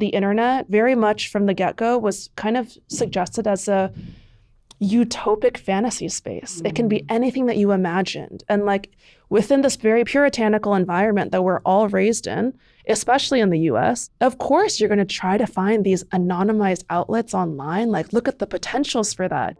the internet very much from the get-go was kind of suggested as a utopic fantasy space. It can be anything that you imagined. And like within this very puritanical environment that we're all raised in, especially in the US, of course, you're going to try to find these anonymized outlets online. Like, look at the potentials for that.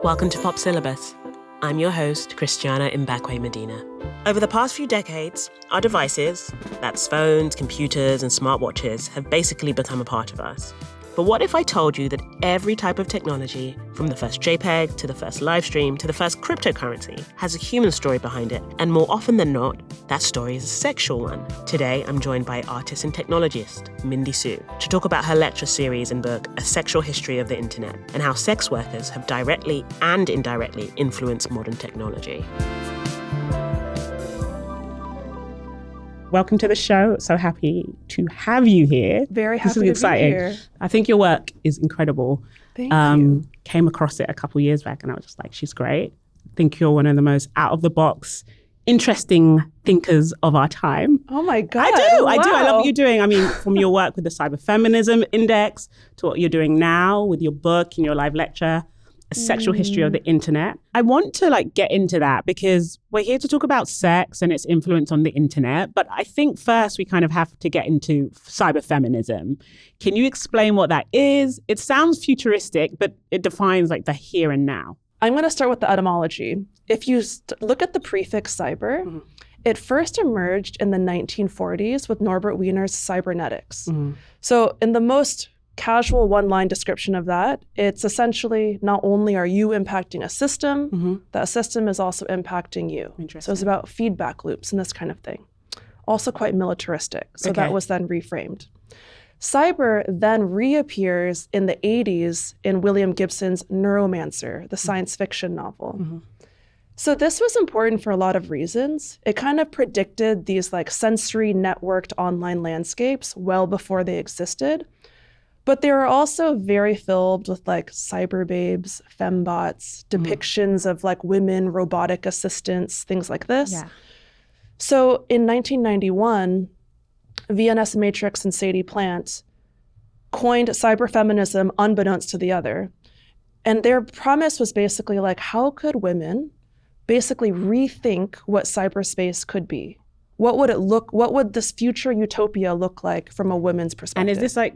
Welcome to Pop Syllabus. I'm your host, Christiana Mbakwe Medina. Over the past few decades, our devices, that's phones, computers, and smartwatches, have basically become a part of us. But what if I told you that every type of technology, from the first JPEG to the first live stream to the first cryptocurrency, has a human story behind it, and more often than not, that story is a sexual one? Today, I'm joined by artist and technologist Mindy Seu to talk about her lecture series and book, A Sexual History of the Internet, and how sex workers have directly and indirectly influenced modern technology. Welcome to the show. So happy to have you here. Very happy to be here. I think your work is incredible. Thank you. Came across it a couple years back and I was just like, she's great. I think you're one of the most out-of-the-box, interesting thinkers of our time. Oh my God. I do. Wow. I love what you're doing. I mean, from your work with the Cyberfeminism Index to what you're doing now with your book and your live lecture, A Sexual History of the Internet. I want to get into that because we're here to talk about sex and its influence on the internet. But I think first we kind of have to get into cyberfeminism. Can you explain what that is? It sounds futuristic, but it defines the here and now. I'm going to start with the etymology. If you look at the prefix cyber, it first emerged in the 1940s with Norbert Wiener's cybernetics. So in the most casual one-line description of that, it's essentially not only are you impacting a system, that system is also impacting you. So it's about feedback loops and this kind of thing. Also quite militaristic. So that was then reframed. Cyber then reappears in the 80s in William Gibson's Neuromancer, the science fiction novel. So this was important for a lot of reasons. It kind of predicted these sensory networked online landscapes well before they existed. But they were also very filled with cyber babes, fembots, depictions of women, robotic assistants, things like this. Yeah. So in 1991, VNS Matrix and Sadie Plant coined cyberfeminism unbeknownst to the other. And their premise was basically how could women basically rethink what cyberspace could be? What would this future utopia look like from a women's perspective? And is this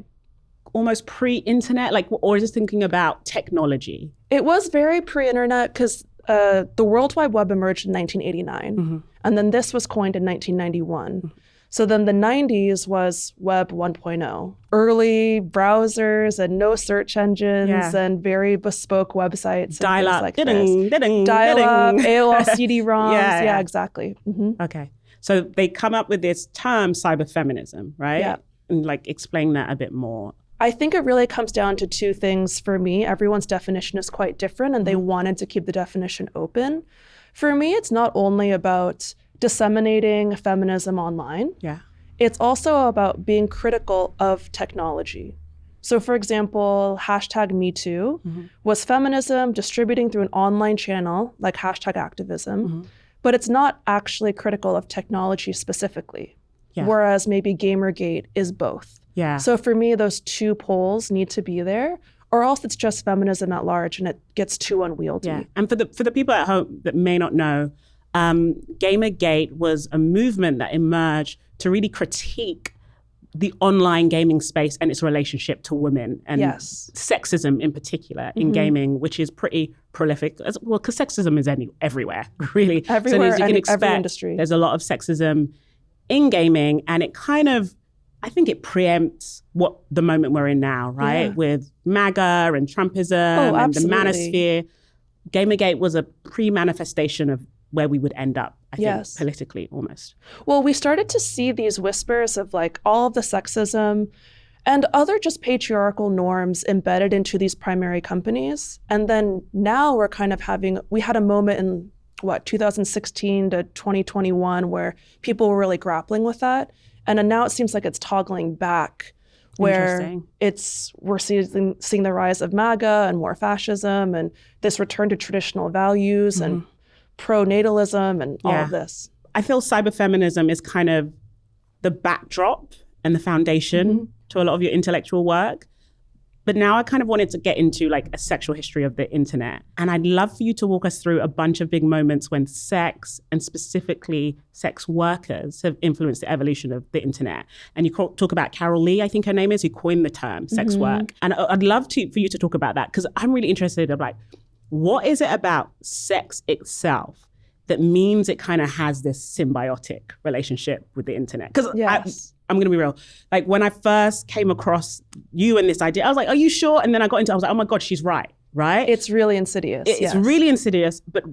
almost pre-internet, or is this thinking about technology? It was very pre-internet because the World Wide Web emerged in 1989, and then this was coined in 1991. So then the 90s was Web 1.0, early browsers and no search engines and very bespoke websites. Dial-up, Dial-up, AOL CD-ROMs, yeah, exactly. Okay, so they come up with this term cyberfeminism, right? Yeah. And explain that a bit more. I think it really comes down to two things for me. Everyone's definition is quite different and they wanted to keep the definition open. For me, it's not only about disseminating feminism online. Yeah. It's also about being critical of technology. So for example, #MeToo was feminism distributing through an online channel like #activism, but it's not actually critical of technology specifically. Yeah. Whereas maybe Gamergate is both. Yeah. So for me, those two poles need to be there, or else it's just feminism at large and it gets too unwieldy. Yeah. And for the people at home that may not know, Gamergate was a movement that emerged to really critique the online gaming space and its relationship to women and sexism in particular in gaming, which is pretty prolific. Well, because sexism is everywhere, really. Everywhere, so as you can expect, every industry. There's a lot of sexism in gaming, and it kind of, I think it preempts what the moment we're in now, right? Yeah. With MAGA and Trumpism and the manosphere. Gamergate was a pre-manifestation of where we would end up, I think, politically almost. Well, we started to see these whispers of all of the sexism and other just patriarchal norms embedded into these primary companies. And then now we're kind of we had a moment in 2016 to 2021 where people were really grappling with that. And then now it seems like it's toggling back where we're seeing the rise of MAGA and more fascism and this return to traditional values and pro-natalism and all of this. I feel cyberfeminism is kind of the backdrop and the foundation to a lot of your intellectual work. But now I kind of wanted to get into like a sexual history of the internet. And I'd love for you to walk us through a bunch of big moments when sex, and specifically sex workers, have influenced the evolution of the internet. And you talk about Carol Lee, I think her name is, who coined the term sex work. And I'd love for you to talk about that, because I'm really interested in like, what is it about sex itself that means it kind of has this symbiotic relationship with the internet? Because I'm going to be real. Like when I first came across you and this idea, I was like, are you sure? And then I got into it, I was like, oh my God, she's right? It's really insidious. It's really insidious, but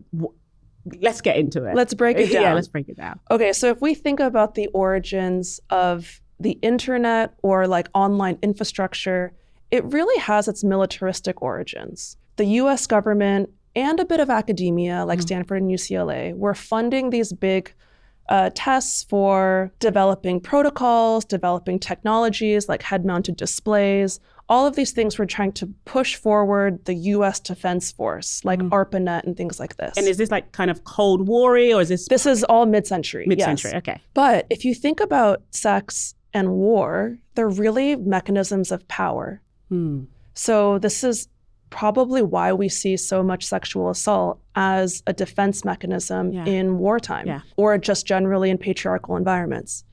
let's get into it. Let's break it down. Yeah, let's break it down. Okay, so if we think about the origins of the internet or like online infrastructure, it really has its militaristic origins. The US government and a bit of academia like Stanford and UCLA were funding these big tests for developing protocols, developing technologies like head-mounted displays. All of these things were trying to push forward the US Defense Force, like ARPANET and things like this. And is this like kind of Cold War-y, or is this? This is all mid-century. Mid-century, yes. Okay. But if you think about sex and war, they're really mechanisms of power. So this is probably why we see so much sexual assault as a defense mechanism in wartime or just generally in patriarchal environments.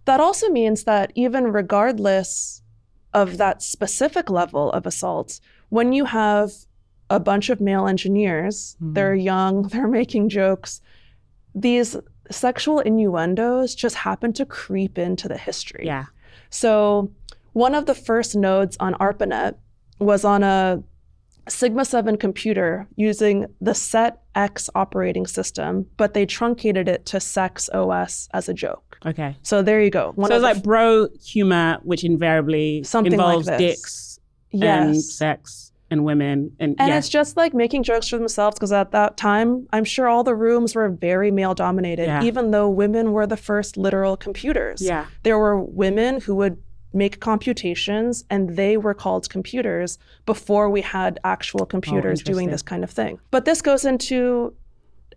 That also means that even regardless of that specific level of assault, when you have a bunch of male engineers, they're young, they're making jokes, these sexual innuendos just happen to creep into the history. Yeah. So one of the first nodes on ARPANET was on a Sigma 7 computer using the SET-X operating system, but they truncated it to Sex OS as a joke. Okay. So there you go. So it's like bro humor, which invariably involves like dicks and sex and women. And it's just like making jokes for themselves, because at that time, I'm sure all the rooms were very male dominated, even though women were the first literal computers. Yeah. There were women who would make computations, and they were called computers before we had actual computers doing this kind of thing. But this goes into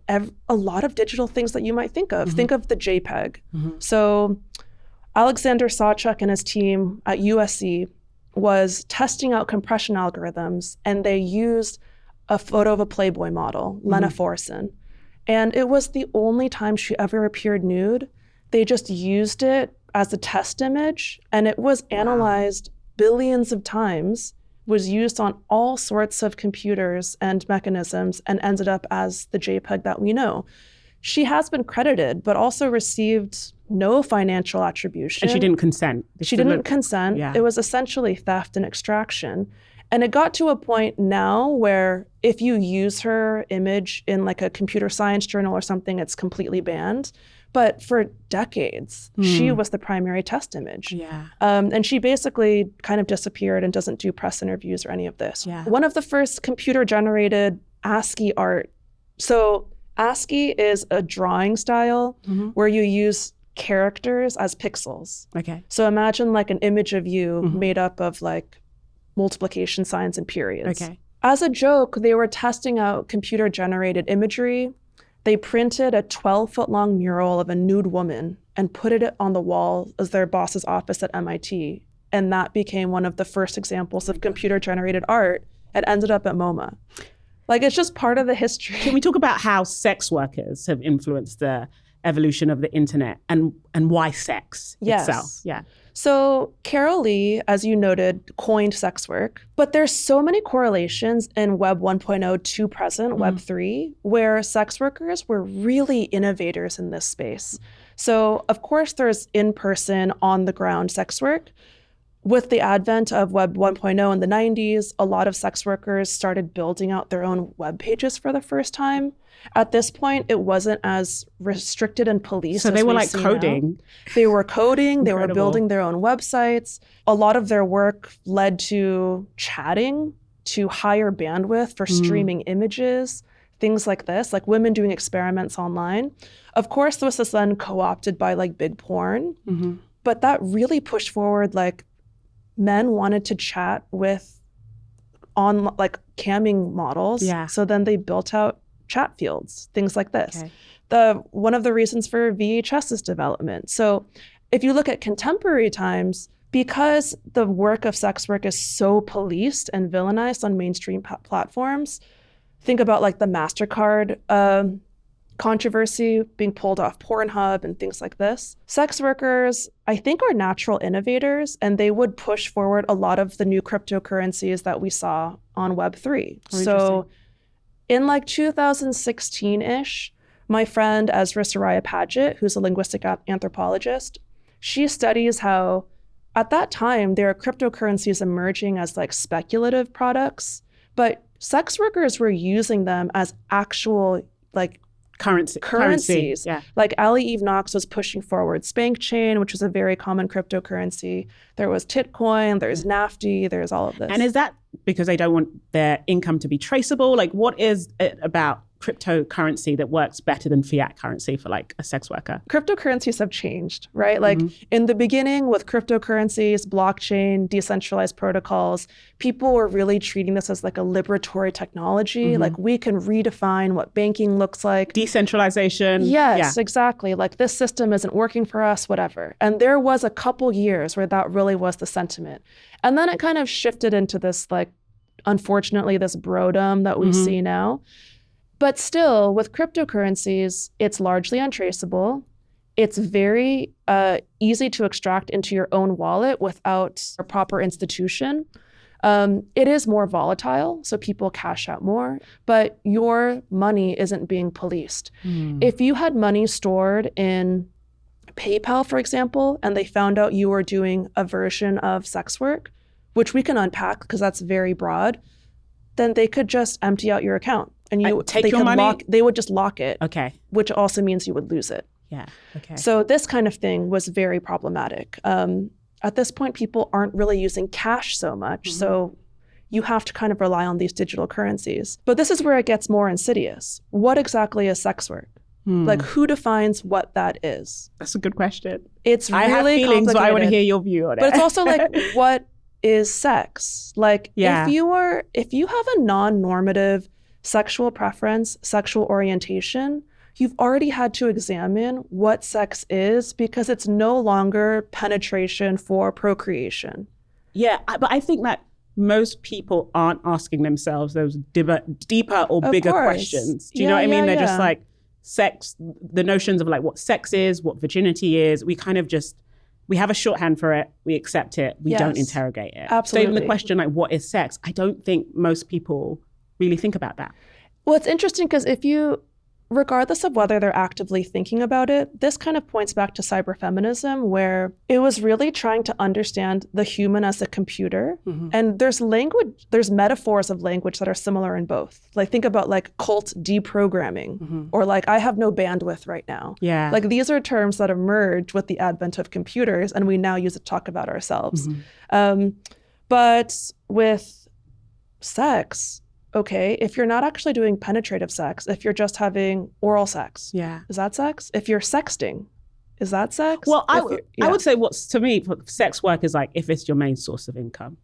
a lot of digital things that you might think of. Think of the JPEG. So Alexander Sawchuk and his team at USC was testing out compression algorithms, and they used a photo of a Playboy model, Lena Forson. And it was the only time she ever appeared nude. They just used it as a test image, and it was analyzed billions of times, was used on all sorts of computers and mechanisms, and ended up as the JPEG that we know. She has been credited, but also received no financial attribution. And she didn't consent. She didn't consent. Yeah. It was essentially theft and extraction. And it got to a point now where if you use her image in like a computer science journal or something, it's completely banned. But for decades, she was the primary test image. Yeah. And she basically kind of disappeared and doesn't do press interviews or any of this. Yeah. One of the first computer-generated ASCII art. So ASCII is a drawing style where you use characters as pixels. Okay. So imagine like an image of you made up of like multiplication signs and periods. Okay. As a joke, they were testing out computer-generated imagery. They printed a 12-foot-long mural of a nude woman and put it on the wall as their boss's office at MIT. And that became one of the first examples of computer-generated art. It ended up at MoMA. Like, it's just part of the history. Can we talk about how sex workers have influenced the evolution of the internet and why sex itself? Yeah. So Carol Lee, as you noted, coined sex work, but there's so many correlations in Web 1.0 to present, Web 3, where sex workers were really innovators in this space. So of course there's in-person, on-the-ground sex work. With the advent of Web 1.0 in the 90s, a lot of sex workers started building out their own web pages for the first time. At this point, it wasn't as restricted and policed. So they were like coding. Now. They were coding, they were building their own websites. A lot of their work led to chatting, to higher bandwidth for streaming images, things like this, like women doing experiments online. Of course, this was then co-opted by like big porn, but that really pushed forward, like men wanted to chat with on like camming models. Yeah. So then they built out chat fields, things like this. Okay. One of the reasons for VHS's development. So if you look at contemporary times, because the work of sex work is so policed and villainized on mainstream platforms, think about like the MasterCard controversy being pulled off Pornhub and things like this. Sex workers, I think, are natural innovators, and they would push forward a lot of the new cryptocurrencies that we saw on Web3. So in like 2016-ish, my friend Ezra Soraya Paget, who's a linguistic anthropologist, she studies how at that time there are cryptocurrencies emerging as like speculative products, but sex workers were using them as actual like currencies. Yeah. Like Ali Eve Knox was pushing forward SpankChain, which was a very common cryptocurrency. There was Titcoin, there's Nafty, there's all of this. And is that because they don't want their income to be traceable? Like, what is it about cryptocurrency that works better than fiat currency for like a sex worker? Cryptocurrencies have changed, right? Like in the beginning with cryptocurrencies, blockchain, decentralized protocols, people were really treating this as like a liberatory technology. Like we can redefine what banking looks like. Decentralization. Yes, exactly. Like this system isn't working for us, whatever. And there was a couple years where that really was the sentiment. And then it kind of shifted into this like, unfortunately, this brodom that we see now. But still, with cryptocurrencies, it's largely untraceable. It's very easy to extract into your own wallet without a proper institution. It is more volatile, so people cash out more, but your money isn't being policed. If you had money stored in PayPal, for example, and they found out you were doing a version of sex work, which we can unpack because that's very broad, then they could just empty out your account. And you take your money? They would just lock it. Okay. Which also means you would lose it. Yeah. Okay. So this kind of thing was very problematic. At this point, people aren't really using cash so much. So you have to kind of rely on these digital currencies. But this is where it gets more insidious. What exactly is sex work? Like who defines what that is? That's a good question. It's really I have feelings, but I want to hear your view on it. But it's also like, what is sex? Like if you have a non-normative sexual preference, sexual orientation, you've already had to examine what sex is because it's no longer penetration for procreation. Yeah, but I think that most people aren't asking themselves those deeper or bigger questions. Do you know what I mean? They're just like sex, the notions of like what sex is, what virginity is. We kind of just, we have a shorthand for it. We accept it. We don't interrogate it. Absolutely. So even the question like, what is sex? I don't think most people really think about that. Well, it's interesting because regardless of whether they're actively thinking about it, this kind of points back to cyberfeminism, where it was really trying to understand the human as a computer. And there's metaphors of language that are similar in both. Like think about like cult deprogramming or like I have no bandwidth right now. Yeah. Like these are terms that emerged with the advent of computers and we now use it to talk about ourselves. But with sex, okay, if you're not actually doing penetrative sex, if you're just having oral sex, is that sex? If you're sexting, is that sex? Well, I would say to me, sex work is like if it's your main source of income.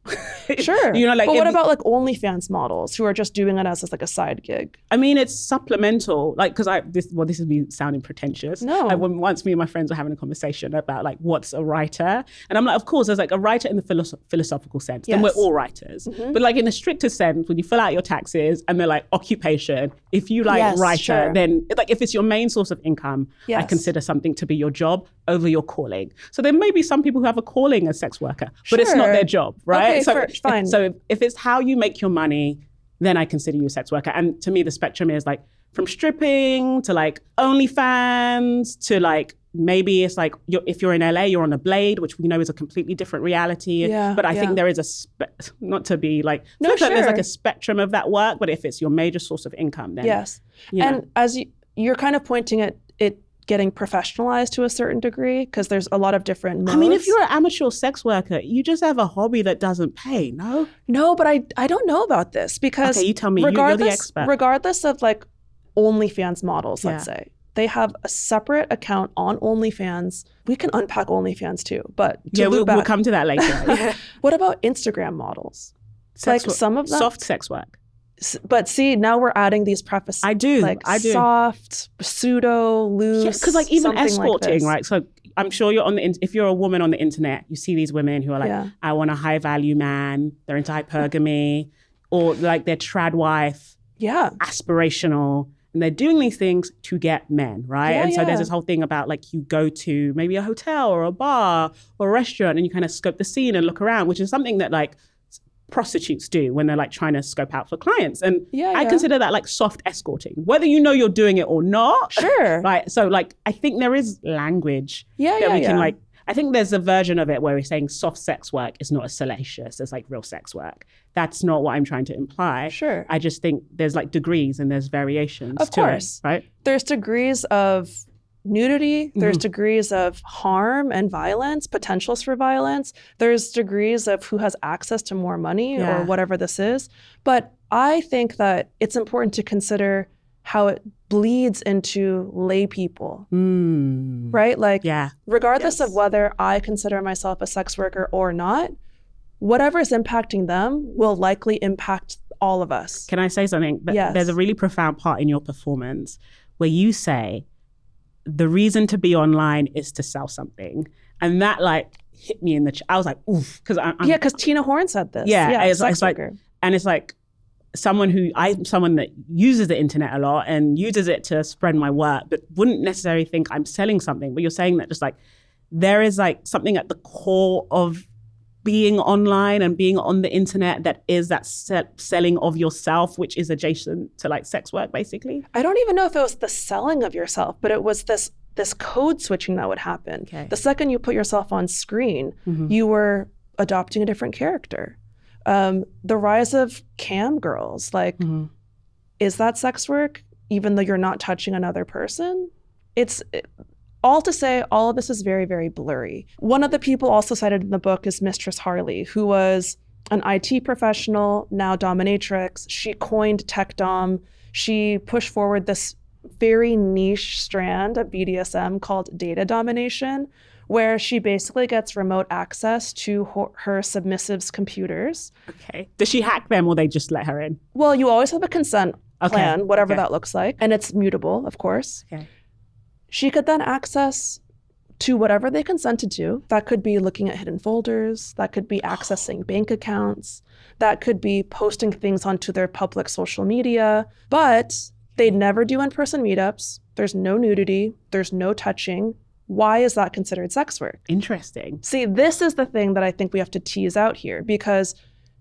Sure. You know, like, but what about like OnlyFans models who are just doing it as like a side gig? I mean, it's supplemental. Like, because this is me sounding pretentious. No. Once me and my friends were having a conversation about like what's a writer, and I'm like, of course, there's like a writer in the philosophical sense, and we're all writers. But like in the strictest sense, when you fill out your taxes and they're like occupation, if you like writer, then like if it's your main source of income, I consider something to be your job over your calling. So there may be some people who have a calling as sex worker, but it's not their job, right? Okay, fine. So if it's how you make your money, then I consider you a sex worker. And to me, the spectrum is like from stripping to like OnlyFans to like maybe it's like if you're in LA, you're on a blade, which we know is a completely different reality. But I think there is not to be like, there's like a spectrum of that work, but if it's your major source of income, then and as you're kind of pointing at it getting professionalized to a certain degree because there's a lot of different modes. I mean, if you're an amateur sex worker, you just have a hobby that doesn't pay, no? No, but I don't know about this because okay, you tell me, you're the expert. Regardless of like OnlyFans models, let's say, they have a separate account on OnlyFans. We can unpack OnlyFans too, but we'll come to that later. What about Instagram models? Like some of them, soft sex work. But see, now we're adding these prefaces. I do. Soft, pseudo, loose. Because like even escorting, like right? So I'm sure you're if you're a woman on the internet, you see these women who are like, Yeah. I want a high value man. They're into hypergamy, or like their trad wife, Yeah. aspirational. And they're doing these things to get men, right? Yeah, and so yeah. there's this whole thing about like you go to maybe a hotel or a bar or a restaurant and you kind of scope the scene and look around, which is something that like prostitutes do when they're like trying to scope out for clients. And I consider that like soft escorting, whether you know you're doing it or not. Sure. Right. So like, I think there is language that we can like, I think there's a version of it where we're saying soft sex work is not as salacious as like real sex work. That's not what I'm trying to imply. Sure. I just think there's like degrees and there's variations Of to course. it, right? There's degrees of nudity. There's degrees of harm and violence, potentials for violence. There's degrees of who has access to more money or whatever this is. But I think that it's important to consider how it bleeds into lay people, right? Like, regardless of whether I consider myself a sex worker or not, whatever is impacting them will likely impact all of us. Can I say something? Yes. There's a really profound part in your performance where you say, the reason to be online is to sell something. And that like hit me in the I was like, oof. Because Tina Horn said this. It's like, and it's like, I'm someone that uses the internet a lot and uses it to spread my work, but wouldn't necessarily think I'm selling something. But you're saying that just like, there is like something at the core of being online and being on the internet that is that selling of yourself, which is adjacent to like sex work, basically. I don't even know if it was the selling of yourself, but it was this code switching that would happen. Okay. The second you put yourself on screen, you were adopting a different character. The rise of cam girls, like, is that sex work, even though you're not touching another person? All to say, all of this is very, very blurry. One of the people also cited in the book is Mistress Harley, who was an IT professional, now dominatrix. She coined tech dom. She pushed forward this very niche strand of BDSM called data domination, where she basically gets remote access to her submissive's computers. Okay. Does she hack them or they just let her in? Well, you always have a consent plan, whatever that looks like. And it's mutable, of course. Okay. She could then access to whatever they consented to. That could be looking at hidden folders. That could be accessing bank accounts. That could be posting things onto their public social media. But they'd never do in-person meetups. There's no nudity. There's no touching. Why is that considered sex work? Interesting. See, this is the thing that I think we have to tease out here, because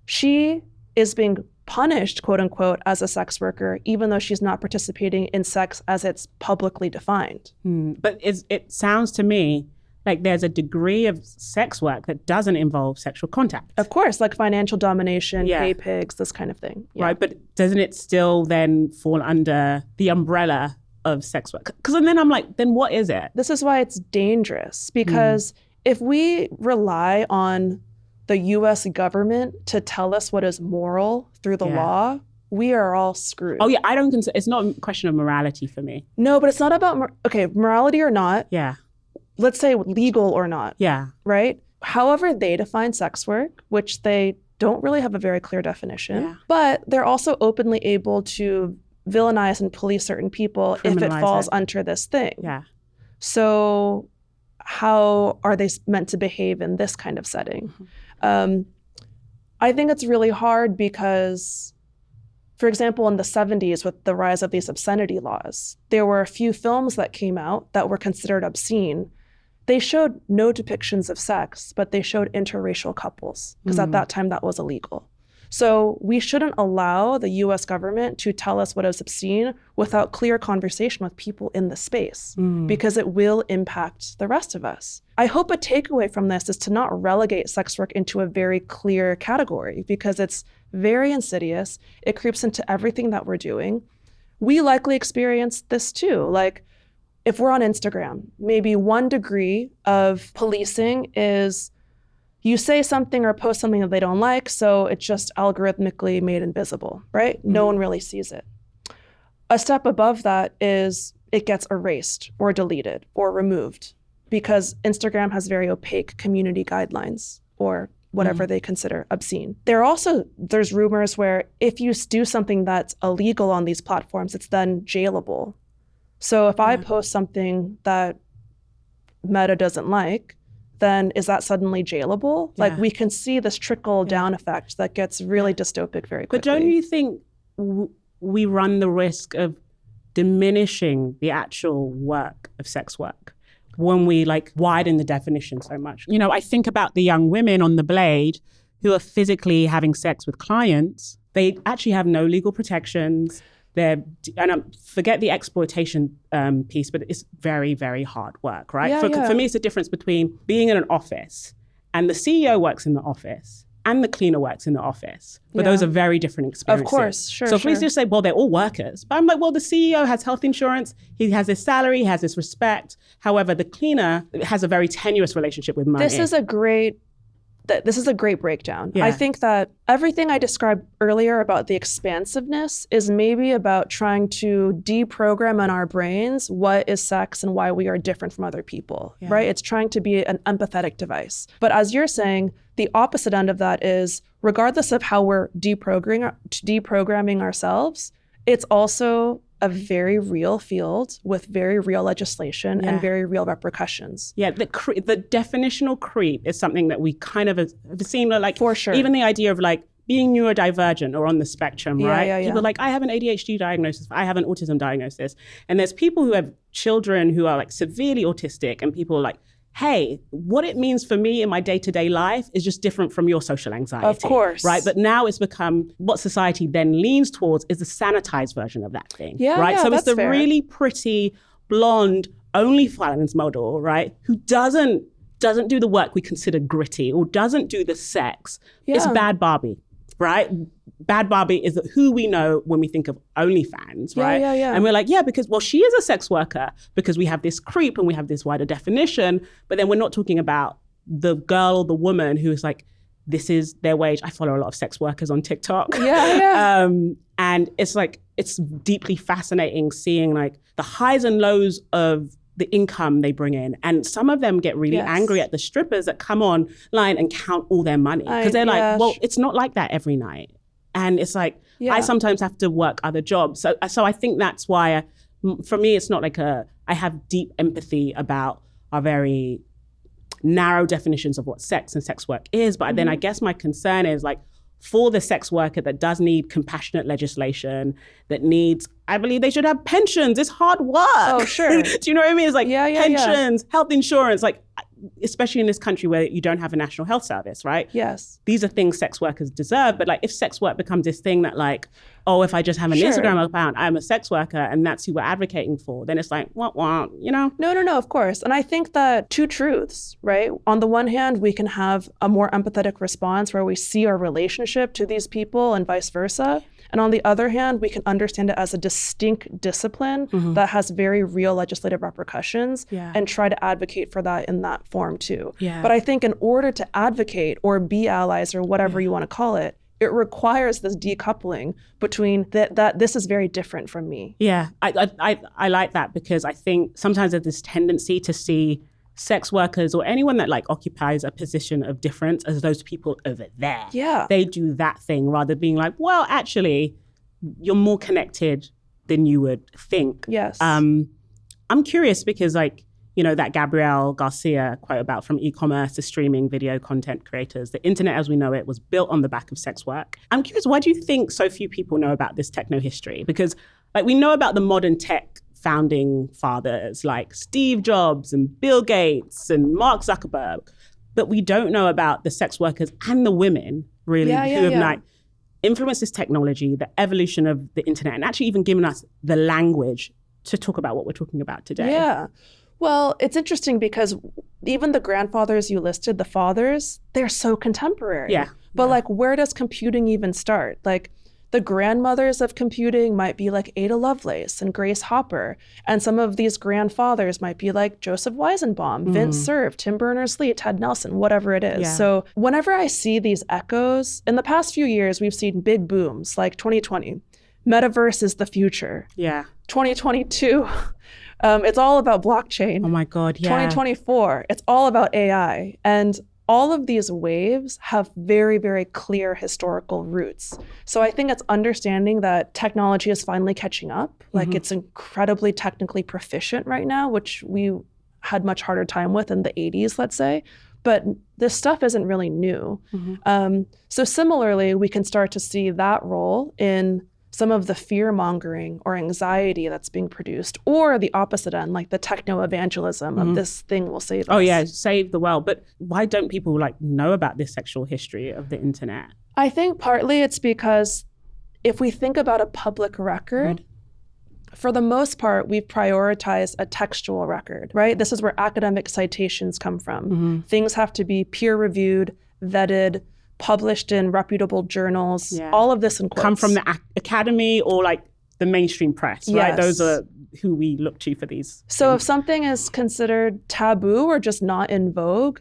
she is being punished, quote unquote, as a sex worker, even though she's not participating in sex as it's publicly defined. But it sounds to me like there's a degree of sex work that doesn't involve sexual contact. Of course, like financial domination, pay pigs, this kind of thing. Yeah. Right, but doesn't it still then fall under the umbrella of sex work? Because then I'm like, then what is it? This is why it's dangerous, because if we rely on the US government to tell us what is moral through the law, we are all screwed. Oh yeah, I don't consider, it's not a question of morality for me. No, but it's not about, morality or not. Yeah. Let's say legal or not. Yeah. Right? However they define sex work, which they don't really have a very clear definition, but they're also openly able to villainize and police certain people if it falls under this thing. Yeah. So how are they meant to behave in this kind of setting? I think it's really hard because, for example, in the 70s with the rise of these obscenity laws, there were a few films that came out that were considered obscene. They showed no depictions of sex, but they showed interracial couples, because at that time that was illegal. So we shouldn't allow the US government to tell us what is obscene without clear conversation with people in the space, because it will impact the rest of us. I hope a takeaway from this is to not relegate sex work into a very clear category, because it's very insidious. It creeps into everything that we're doing. We likely experience this too. Like, if we're on Instagram, maybe 1 degree of policing is you say something or post something that they don't like, so it's just algorithmically made invisible, right? No one really sees it. A step above that is it gets erased or deleted or removed, because Instagram has very opaque community guidelines or whatever they consider obscene. There's rumors where if you do something that's illegal on these platforms, it's then jailable. So if I post something that Meta doesn't like, then is that suddenly jailable? Yeah. Like we can see this trickle down effect that gets really dystopic very quickly. But don't you think we run the risk of diminishing the actual work of sex work when we like widen the definition so much? You know, I think about the young women on the Blade who are physically having sex with clients. They actually have no legal protections. Forget the exploitation piece, but it's very, very hard work, right? For me, it's a difference between being in an office and the CEO works in the office and the cleaner works in the office. But those are very different experiences. Of course, sure. So if we just say, well, they're all workers. But I'm like, well, the CEO has health insurance, he has his salary, he has his respect. However, the cleaner has a very tenuous relationship with money. This is a great breakdown. Yeah. I think that everything I described earlier about the expansiveness is maybe about trying to deprogram in our brains what is sex and why we are different from other people, right? It's trying to be an empathetic device. But as you're saying, the opposite end of that is, regardless of how we're deprogramming ourselves, it's also a very real field with very real legislation and very real repercussions. Yeah, the definitional creep is something that we kind of have seen, like, for sure. Even the idea of like being neurodivergent or on the spectrum, right? Yeah. People are like, I have an ADHD diagnosis, I have an autism diagnosis. And there's people who have children who are like severely autistic, and people are like, hey, what it means for me in my day-to-day life is just different from your social anxiety. Of course. Right? But now it's become, what society then leans towards is the sanitized version of that thing. Right? So it's the really pretty, blonde, OnlyFans model, right? Who doesn't do the work we consider gritty or doesn't do the sex. It's bad Barbie, right? Bad Barbie is who we know when we think of OnlyFans, right? Yeah. And we're like, because, well, she is a sex worker because we have this creep and we have this wider definition, but then we're not talking about the girl or the woman who is like, this is their wage. I follow a lot of sex workers on TikTok. And it's like, it's deeply fascinating seeing like the highs and lows of the income they bring in. And some of them get really angry at the strippers that come online and count all their money. Because they're like, well, it's not like that every night. And it's like, I sometimes have to work other jobs. So I think that's why, for me, it's not like I have deep empathy about our very narrow definitions of what sex and sex work is. But then I guess my concern is like, for the sex worker that does need compassionate legislation, that needs, I believe they should have pensions. It's hard work. Oh, sure. Do you know what I mean? It's like pensions, health insurance, like, especially in this country where you don't have a national health service, right? Yes. These are things sex workers deserve. But like, if sex work becomes this thing that like, oh, if I just have an Instagram account, I'm a sex worker and that's who we're advocating for, then it's like, what, you know? No, of course. And I think that two truths, right? On the one hand, we can have a more empathetic response where we see our relationship to these people and vice versa. And on the other hand, we can understand it as a distinct discipline that has very real legislative repercussions and try to advocate for that in that form too. But I think in order to advocate or be allies or whatever you want to call it, it requires this decoupling between that this is very different from me. Yeah, I like that, because I think sometimes there's this tendency to see sex workers or anyone that like occupies a position of difference as those people over there. Yeah. They do that thing rather than being like, well, actually, you're more connected than you would think. Yes. I'm curious because like, you know, that Gabrielle Garcia quote about from e-commerce to streaming video content creators, the internet as we know it was built on the back of sex work. I'm curious, why do you think so few people know about this techno history? Because like we know about the modern tech founding fathers like Steve Jobs and Bill Gates and Mark Zuckerberg, but we don't know about the sex workers and the women really who have like influenced this technology, the evolution of the internet, and actually even given us the language to talk about what we're talking about today. Yeah. Well, it's interesting because even the grandfathers you listed, the fathers, they're so contemporary. Yeah. But like, where does computing even start? Like, the grandmothers of computing might be like Ada Lovelace and Grace Hopper. And some of these grandfathers might be like Joseph Weizenbaum, Vince Cerf, Tim Berners-Lee, Ted Nelson, whatever it is. Yeah. So whenever I see these echoes, in the past few years, we've seen big booms like 2020. Metaverse is the future. Yeah. 2022, it's all about blockchain. Oh my God, yeah. 2024, it's all about AI. And all of these waves have very, very clear historical roots. So I think it's understanding that technology is finally catching up. Like it's incredibly technically proficient right now, which we had much harder time with in the 80s, let's say. But this stuff isn't really new. So similarly, we can start to see that role in some of the fear-mongering or anxiety that's being produced, or the opposite end, like the techno-evangelism of this thing will save us. Oh yeah, save the world. But why don't people know about this sexual history of the internet? I think partly it's because if we think about a public record, for the most part, we've prioritized a textual record, right? This is where academic citations come from. Things have to be peer-reviewed, vetted, published in reputable journals, all of this in quotes. Come from the academy or the mainstream press, right? Yes. Those are who we look to for these. So if something is considered taboo or just not in vogue,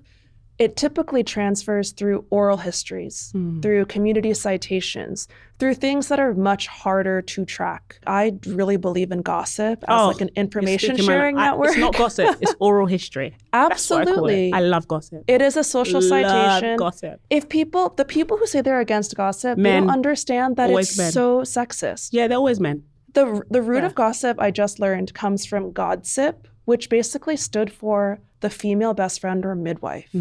it typically transfers through oral histories, through community citations, through things that are much harder to track. I really believe in gossip as an information sharing network. It's not gossip, it's oral history. Absolutely. I love gossip. It is a social citation. Love gossip. If the people who say they're against gossip, they don't understand that it's so sexist. Yeah, they're always men. The root of gossip, I just learned, comes from godsip, which basically stood for the female best friend or midwife.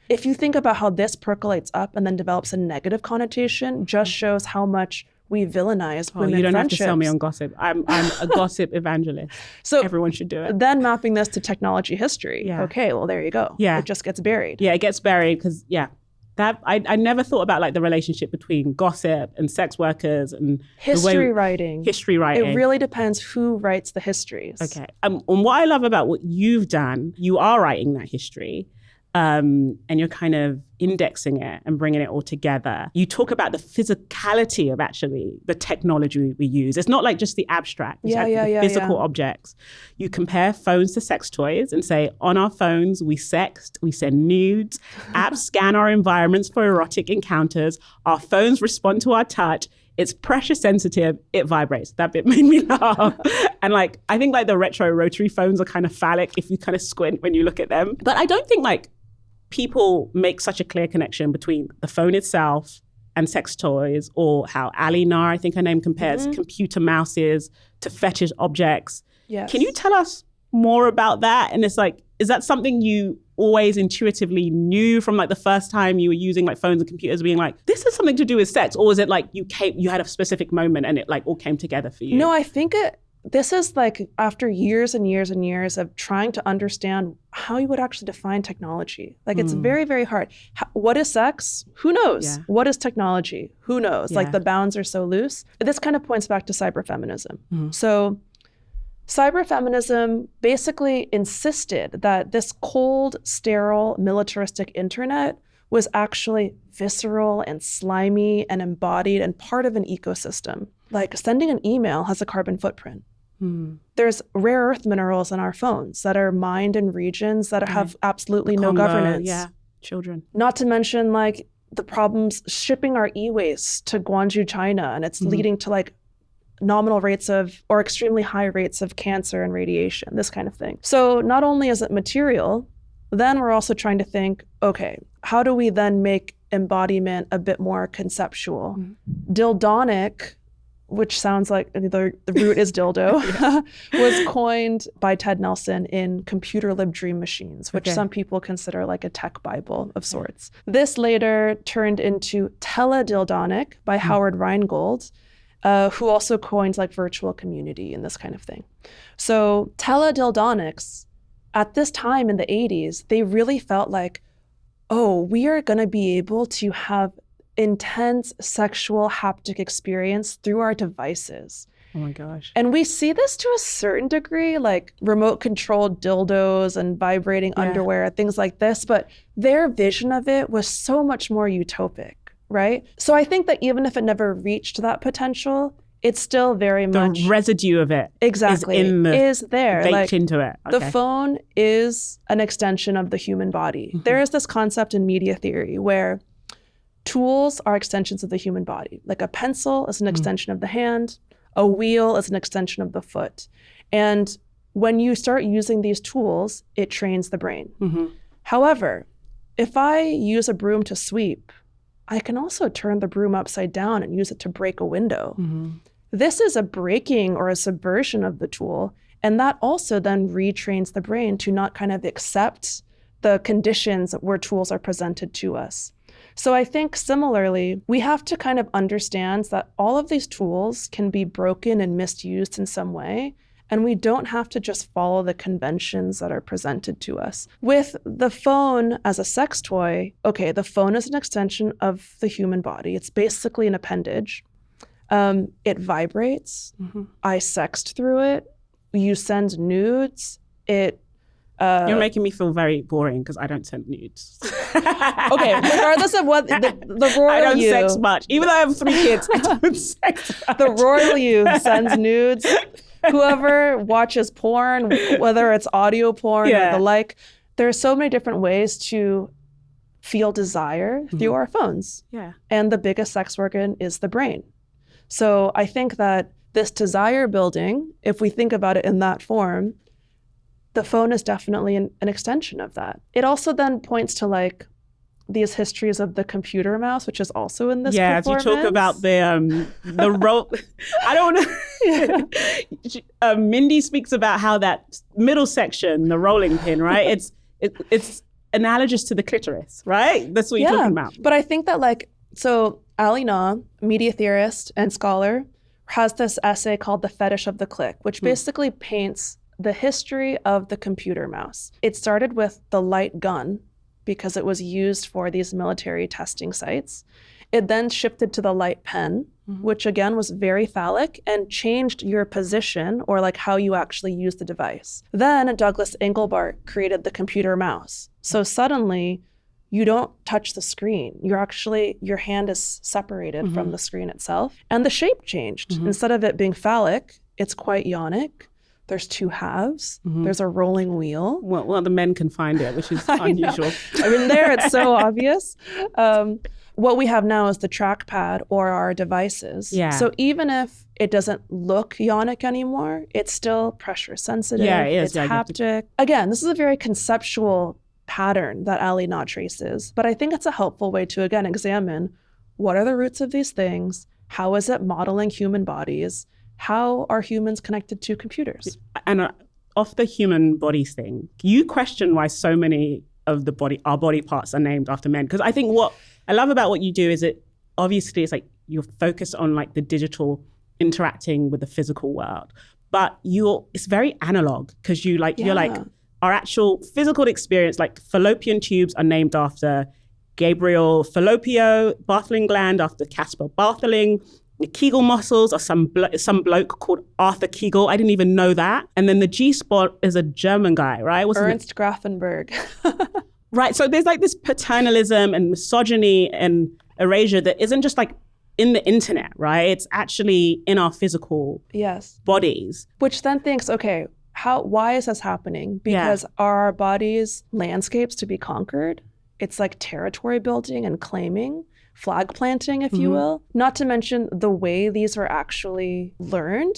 If you think about how this percolates up and then develops a negative connotation, just shows how much we villainize women. You don't friendships. have to sell me on gossip. I'm a gossip evangelist. So everyone should do it. Then mapping this to technology history. Yeah. Okay, well, there you go. Yeah. It just gets buried. Yeah, it gets buried because, that I never thought about the relationship between gossip and sex workers and history writing. History writing. It really depends who writes the histories. Okay. And what I love about what you've done, you are writing that history. And you're kind of indexing it and bringing it all together. You talk about the physicality of actually the technology we use. It's not just the abstract, it's the physical objects. You compare phones to sex toys and say, on our phones, we sext, we send nudes, apps scan our environments for erotic encounters, our phones respond to our touch, it's pressure sensitive, it vibrates. That bit made me laugh. And I think the retro rotary phones are kind of phallic if you kind of squint when you look at them. But I don't think people make such a clear connection between the phone itself and sex toys, or how Ali Nar, I think her name, compares computer mouses to fetish objects. Yes. Can you tell us more about that? And it's is that something you always intuitively knew from the first time you were using phones and computers, being this is something to do with sex? Or was it you had a specific moment and it all came together for you? No, I think this is after years and years and years of trying to understand how you would actually define technology. It's very, very hard. What is sex? Who knows? Yeah. What is technology? Who knows? Yeah. The bounds are so loose. This kind of points back to cyberfeminism. So cyberfeminism basically insisted that this cold, sterile, militaristic internet was actually visceral and slimy and embodied and part of an ecosystem. Sending an email has a carbon footprint. There's rare earth minerals in our phones that are mined in regions that have absolutely no governance. Yeah, children. Not to mention the problems shipping our e-waste to Guangzhou, China, and it's leading to nominal rates of, or extremely high rates of cancer and radiation, this kind of thing. So not only is it material, then we're also trying to think, okay, how do we then make embodiment a bit more conceptual? Dildonic, which sounds like the root is dildo, was coined by Ted Nelson in Computer Lib Dream Machines, which some people consider a tech Bible of sorts. This later turned into teledildonic by Howard Rheingold, who also coined virtual community and this kind of thing. So teledildonics, at this time in the 80s, they really felt we are gonna be able to have intense sexual haptic experience through our devices. Oh my gosh. And we see this to a certain degree, remote controlled dildos and vibrating underwear, things like this, but their vision of it was so much more utopic, right? So I think that even if it never reached that potential, it's still very much... The residue of it is there. Baked into it. Okay. The phone is an extension of the human body. There is this concept in media theory where tools are extensions of the human body. A pencil is an extension of the hand, a wheel is an extension of the foot. And when you start using these tools, it trains the brain. However, if I use a broom to sweep, I can also turn the broom upside down and use it to break a window. This is a breaking or a subversion of the tool, And that also then retrains the brain to not kind of accept the conditions where tools are presented to us. So I think similarly, we have to kind of understand that all of these tools can be broken and misused in some way, and we don't have to just follow the conventions that are presented to us. With the phone as a sex toy, okay, the phone is an extension of the human body. It's basically an appendage. It vibrates. I sext through it. You send nudes. You're making me feel very boring because I don't send nudes. Okay, regardless of what the royal I don't you, sex much. Even though I have 3 kids, I don't sex much. the royal you sends nudes. Whoever watches porn, whether it's audio porn or the like, there are so many different ways to feel desire through our phones. Yeah. And the biggest sex organ is the brain. So I think that this desire building, if we think about it in that form, the phone is definitely an extension of that. It also then points to like these histories of the computer mouse, which is also in this performance. You talk about the role. I don't know. Mindy speaks about how that middle section, the rolling pin, right? It's analogous to the clitoris, right? That's what you're talking about. But I think that so Ali Na, media theorist and scholar, has this essay called The Fetish of the Click, which basically paints the history of the computer mouse. It started with the light gun because it was used for these military testing sites. It then shifted to the light pen, which again was very phallic and changed your position or like how you actually use the device. Then Douglas Engelbart created the computer mouse. So suddenly you don't touch the screen. Your hand is separated from the screen itself. And the shape changed. Instead of it being phallic, it's quite yonic. There's 2 halves. There's a rolling wheel. Well, the men can find it, which is unusual. I mean, there it's so obvious. What we have now is the trackpad or our devices. Yeah. So even if it doesn't look yonic anymore, it's still pressure sensitive. Yeah, it is. It's haptic. Again, this is a very conceptual pattern that Ali Na traces, but I think it's a helpful way to, again, examine what are the roots of these things? How is it modeling human bodies? How are humans connected to computers? And off the human bodies thing, you question why so many of our body parts are named after men. Because I think what I love about what you do is obviously it's like you're focused on like the digital interacting with the physical world, but it's very analog because you're like our actual physical experience, like fallopian tubes are named after Gabriel Fallopio, Bartholing gland after Caspar Bartholing. The Kegel muscles are some bloke called Arthur Kegel. I didn't even know that. And then the G-spot is a German guy, right? Ernst Grafenberg. Right. So there's like this paternalism and misogyny and erasure that isn't just like in the internet, right? It's actually in our physical bodies. Which then thinks, okay, why is this happening? Because are our bodies landscapes to be conquered? It's like territory building and claiming. Flag planting, if you will. Not to mention the way these are actually learned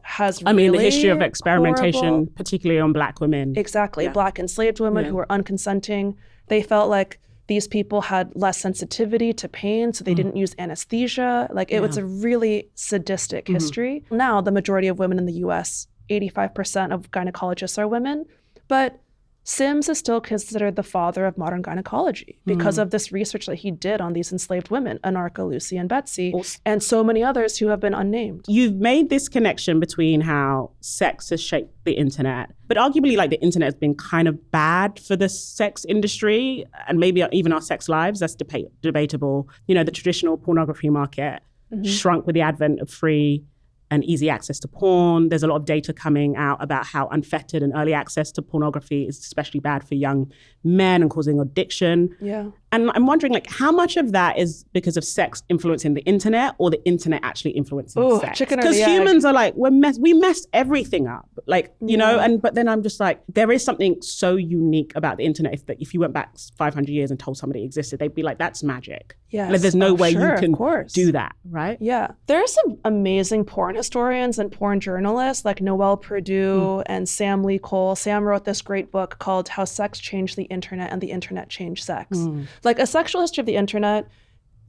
has really the history of experimentation, horrible, particularly on Black women. Exactly. Black enslaved women who were unconsenting. They felt like these people had less sensitivity to pain, so they didn't use anesthesia. It was a really sadistic history. Now, the majority of women in the US, 85% of gynecologists are women, but Sims is still considered the father of modern gynecology because of this research that he did on these enslaved women, Anarcha, Lucy, and Betsy, and so many others who have been unnamed. You've made this connection between how sex has shaped the internet, but arguably the internet has been kind of bad for the sex industry and maybe even our sex lives. That's debatable. The traditional pornography market shrunk with the advent of free and easy access to porn. There's a lot of data coming out about how unfettered and early access to pornography is especially bad for young men and causing addiction. Yeah. And I'm wondering, how much of that is because of sex influencing the internet or the internet actually influencing sex? Chicken or the egg. Because humans are we messed everything up. But then I'm just there is something so unique about the internet. If you went back 500 years and told somebody it existed, they'd be like, that's magic. Yes. There's no way you can do that, right? Yeah. There are some amazing porn historians and porn journalists like Noelle Perdue and Sam Lee Cole. Sam wrote this great book called How Sex Changed the Internet and the Internet Changed Sex. A sexual history of the internet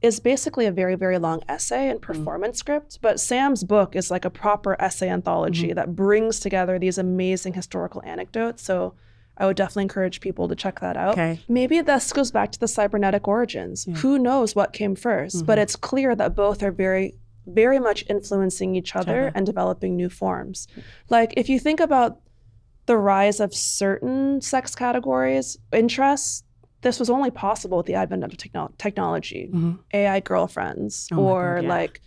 is basically a very, very long essay and performance script. But Sam's book is like a proper essay anthology that brings together these amazing historical anecdotes. So I would definitely encourage people to check that out. Okay. Maybe this goes back to the cybernetic origins. Yeah. Who knows what came first? But it's clear that both are very, very much influencing each other and developing new forms. Like if you think about the rise of certain sex categories, interests, this was only possible with the advent of technology, AI girlfriends, or like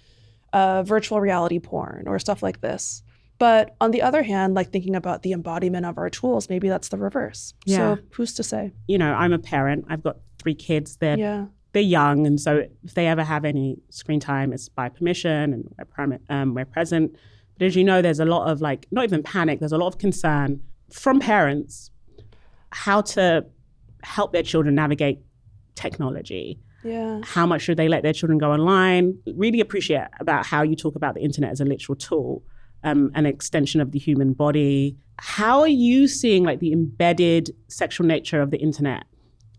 virtual reality porn or stuff like this. But on the other hand, like thinking about the embodiment of our tools, maybe that's the reverse. Yeah. So who's to say? You know, I'm a parent. I've got 3 kids. They're young. And so if they ever have any screen time, it's by permission and we're present. But as you know, there's a lot of like, not even panic, there's a lot of concern from parents how to help their children navigate technology. Yeah. How much should they let their children go online? Really appreciate about how you talk about the internet as a literal tool. An extension of the human body. How are you seeing like the embedded sexual nature of the internet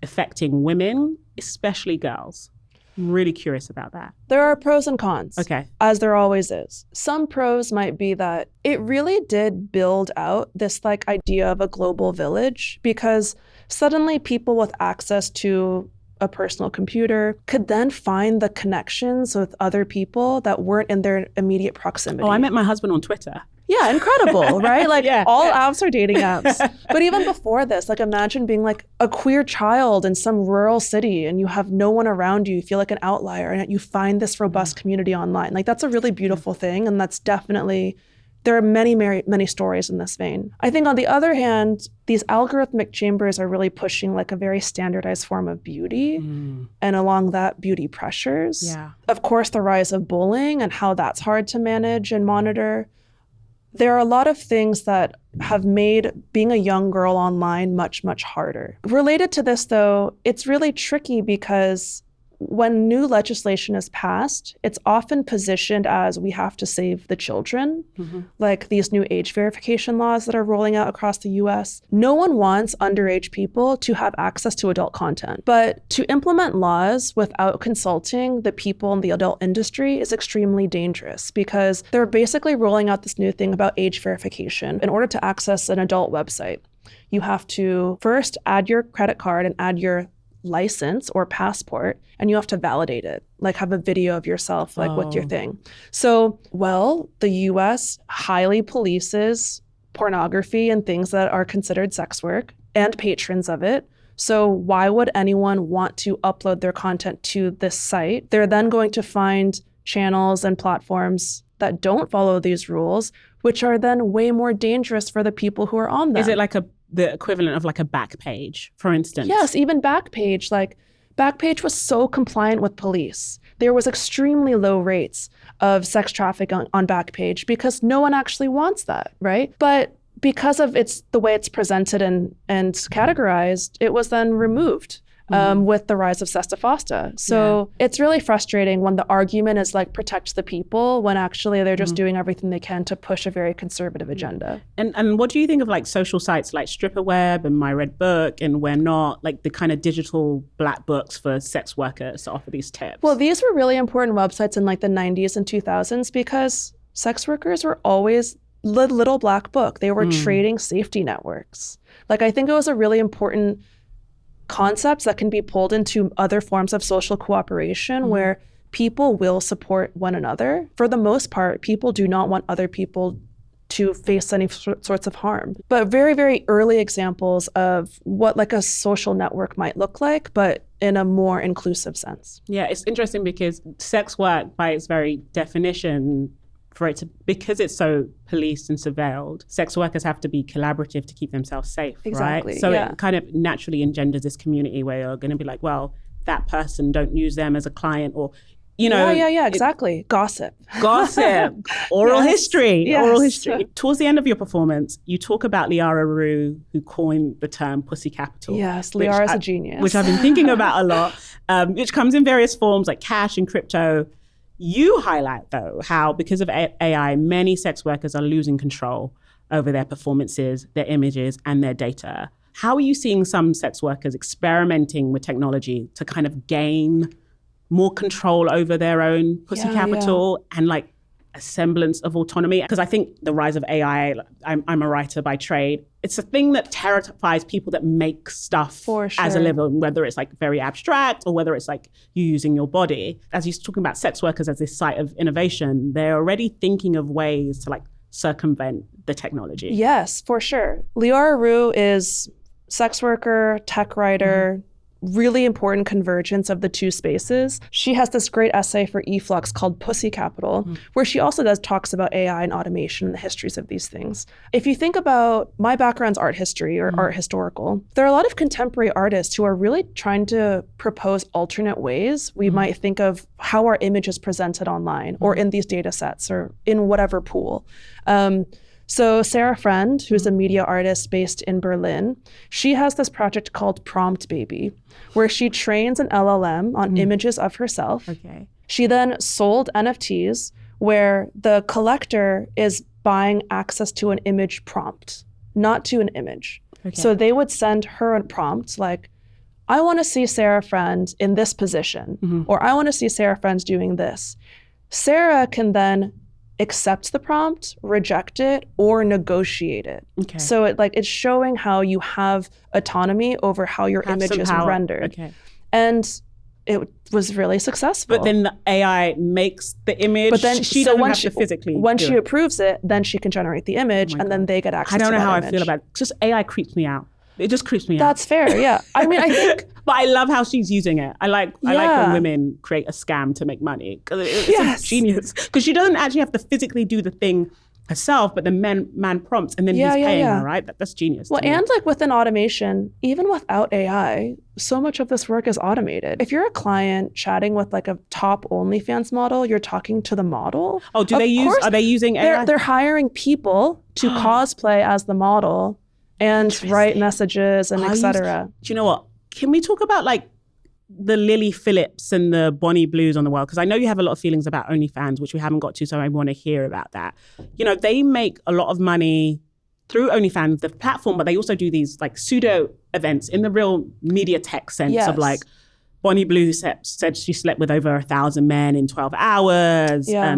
affecting women, especially girls? I'm really curious about that. There are pros and cons, as there always is. Some pros might be that it really did build out this like idea of a global village, because suddenly people with access to a personal computer could then find the connections with other people that weren't in their immediate proximity. Oh, I met my husband on Twitter. Yeah, incredible, right? Like all apps are dating apps. But even before this, like imagine being like a queer child in some rural city and you have no one around you, you feel like an outlier, and yet you find this robust community online. Like that's a really beautiful thing, and that's definitely, there are many, many stories in this vein. I think on the other hand, these algorithmic chambers are really pushing like a very standardized form of beauty, and along that, beauty pressures. Yeah. Of course, the rise of bullying and how that's hard to manage and monitor. There are a lot of things that have made being a young girl online much, much harder. Related to this though, it's really tricky because when new legislation is passed, it's often positioned as we have to save the children, like these new age verification laws that are rolling out across the US. No one wants underage people to have access to adult content, but to implement laws without consulting the people in the adult industry is extremely dangerous, because they're basically rolling out this new thing about age verification. In order to access an adult website, you have to first add your credit card and add your license or passport, and you have to validate it, like have a video of yourself, like with your thing. So, well, the US highly polices pornography and things that are considered sex work and patrons of it. So why would anyone want to upload their content to this site? They're then going to find channels and platforms that don't follow these rules, which are then way more dangerous for the people who are on them. Is it like the equivalent of like a back page, for instance? Yes, even Backpage. Like Backpage was so compliant with police. There was extremely low rates of sex trafficking on Backpage because no one actually wants that, right? But because of the way it's presented and categorized, it was then removed. With the rise of Sesta Fosta. So it's really frustrating when the argument is like protect the people, when actually they're just doing everything they can to push a very conservative agenda. And what do you think of like social sites like Stripperweb and My Red Book and We're Not, like the kind of digital black books for sex workers to offer these tips? Well, these were really important websites in like the 90s and 2000s because sex workers were always the little black book. They were trading safety networks. Like I think it was a really important concepts that can be pulled into other forms of social cooperation where people will support one another. For the most part, people do not want other people to face any sorts of harm. But very, very early examples of what like a social network might look like, but in a more inclusive sense. Yeah, it's interesting because sex work by its very definition, because it's so policed and surveilled, sex workers have to be collaborative to keep themselves safe, exactly, right? So it kind of naturally engenders this community where you're going to be like, well, that person, don't use them as a client, or, you know. Yeah, exactly. Gossip, oral history. Towards the end of your performance, you talk about Liara Rue, who coined the term pussy capital. Yes, Liara's a genius. Which I've been thinking about a lot, which comes in various forms like cash and crypto. You highlight, though, how because of AI, many sex workers are losing control over their performances, their images, and their data. How are you seeing some sex workers experimenting with technology to kind of gain more control over their own pussy capital and like a semblance of autonomy. Because I think the rise of AI, I'm a writer by trade, it's a thing that terrifies people that make stuff as a living, whether it's like very abstract or whether it's like you using your body. As you're talking about sex workers as this site of innovation, they're already thinking of ways to like circumvent the technology. Yes, for sure. Leora Rue is sex worker, tech writer, really important convergence of the two spaces. She has this great essay for eFlux called Pussy Capital, where she also talks about AI and automation and the histories of these things. If you think about, my background's art history or art historical, there are a lot of contemporary artists who are really trying to propose alternate ways we might think of how our image is presented online or in these data sets or in whatever pool. So Sarah Friend, who's a media artist based in Berlin, she has this project called Prompt Baby, where she trains an LLM on images of herself. Okay. She then sold NFTs where the collector is buying access to an image prompt, not to an image. Okay. So they would send her a prompt like, I want to see Sarah Friend in this position, or I want to see Sarah Friend doing this. Sarah can then accept the prompt, reject it, or negotiate it. Okay. So it's showing how you have autonomy over how your image is rendered. Okay. And it was really successful. But then the AI makes the image, but then she doesn't have to physically Once she approves it, then she can generate the image, and then they get access to that image. I don't know how I feel about it. Just AI creeps me out. It just creeps me out. That's fair, yeah. I mean, I think... But I love how she's using it. I like when women create a scam to make money. Because it's a genius. Because she doesn't actually have to physically do the thing herself, but the man prompts and then he's paying her, right? That's genius. Well, and like within automation, even without AI, so much of this work is automated. If you're a client chatting with like a top OnlyFans model, you're talking to the model. Oh, are they using AI? They're hiring people to cosplay as the model and write messages and et cetera. Do you know what? Can we talk about like the Lily Phillips and the Bonnie Blues on the world? Because I know you have a lot of feelings about OnlyFans, which we haven't got to, so I want to hear about that. You know, they make a lot of money through OnlyFans, the platform, but they also do these like pseudo events in the real media tech sense of like Bonnie Blue said she slept with over 1,000 men in 12 hours. Yeah.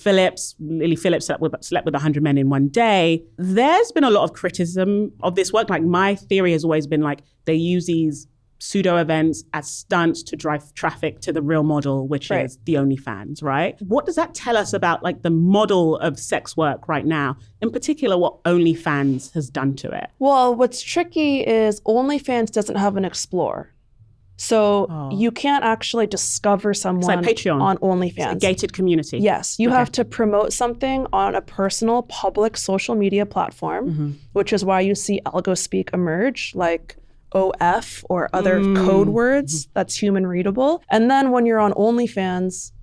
Lily Phillips slept with 100 men in one day. There's been a lot of criticism of this work. Like my theory has always been like they use these pseudo events as stunts to drive traffic to the real model, which is the OnlyFans, right? What does that tell us about like the model of sex work right now? In particular, what OnlyFans has done to it? Well, what's tricky is OnlyFans doesn't have an explore. So you can't actually discover someone like Patreon. On OnlyFans. It's a gated community. Yes, you have to promote something on a personal public social media platform, which is why you see algo speak emerge, like OF or other code words that's human readable. And then when you're on OnlyFans,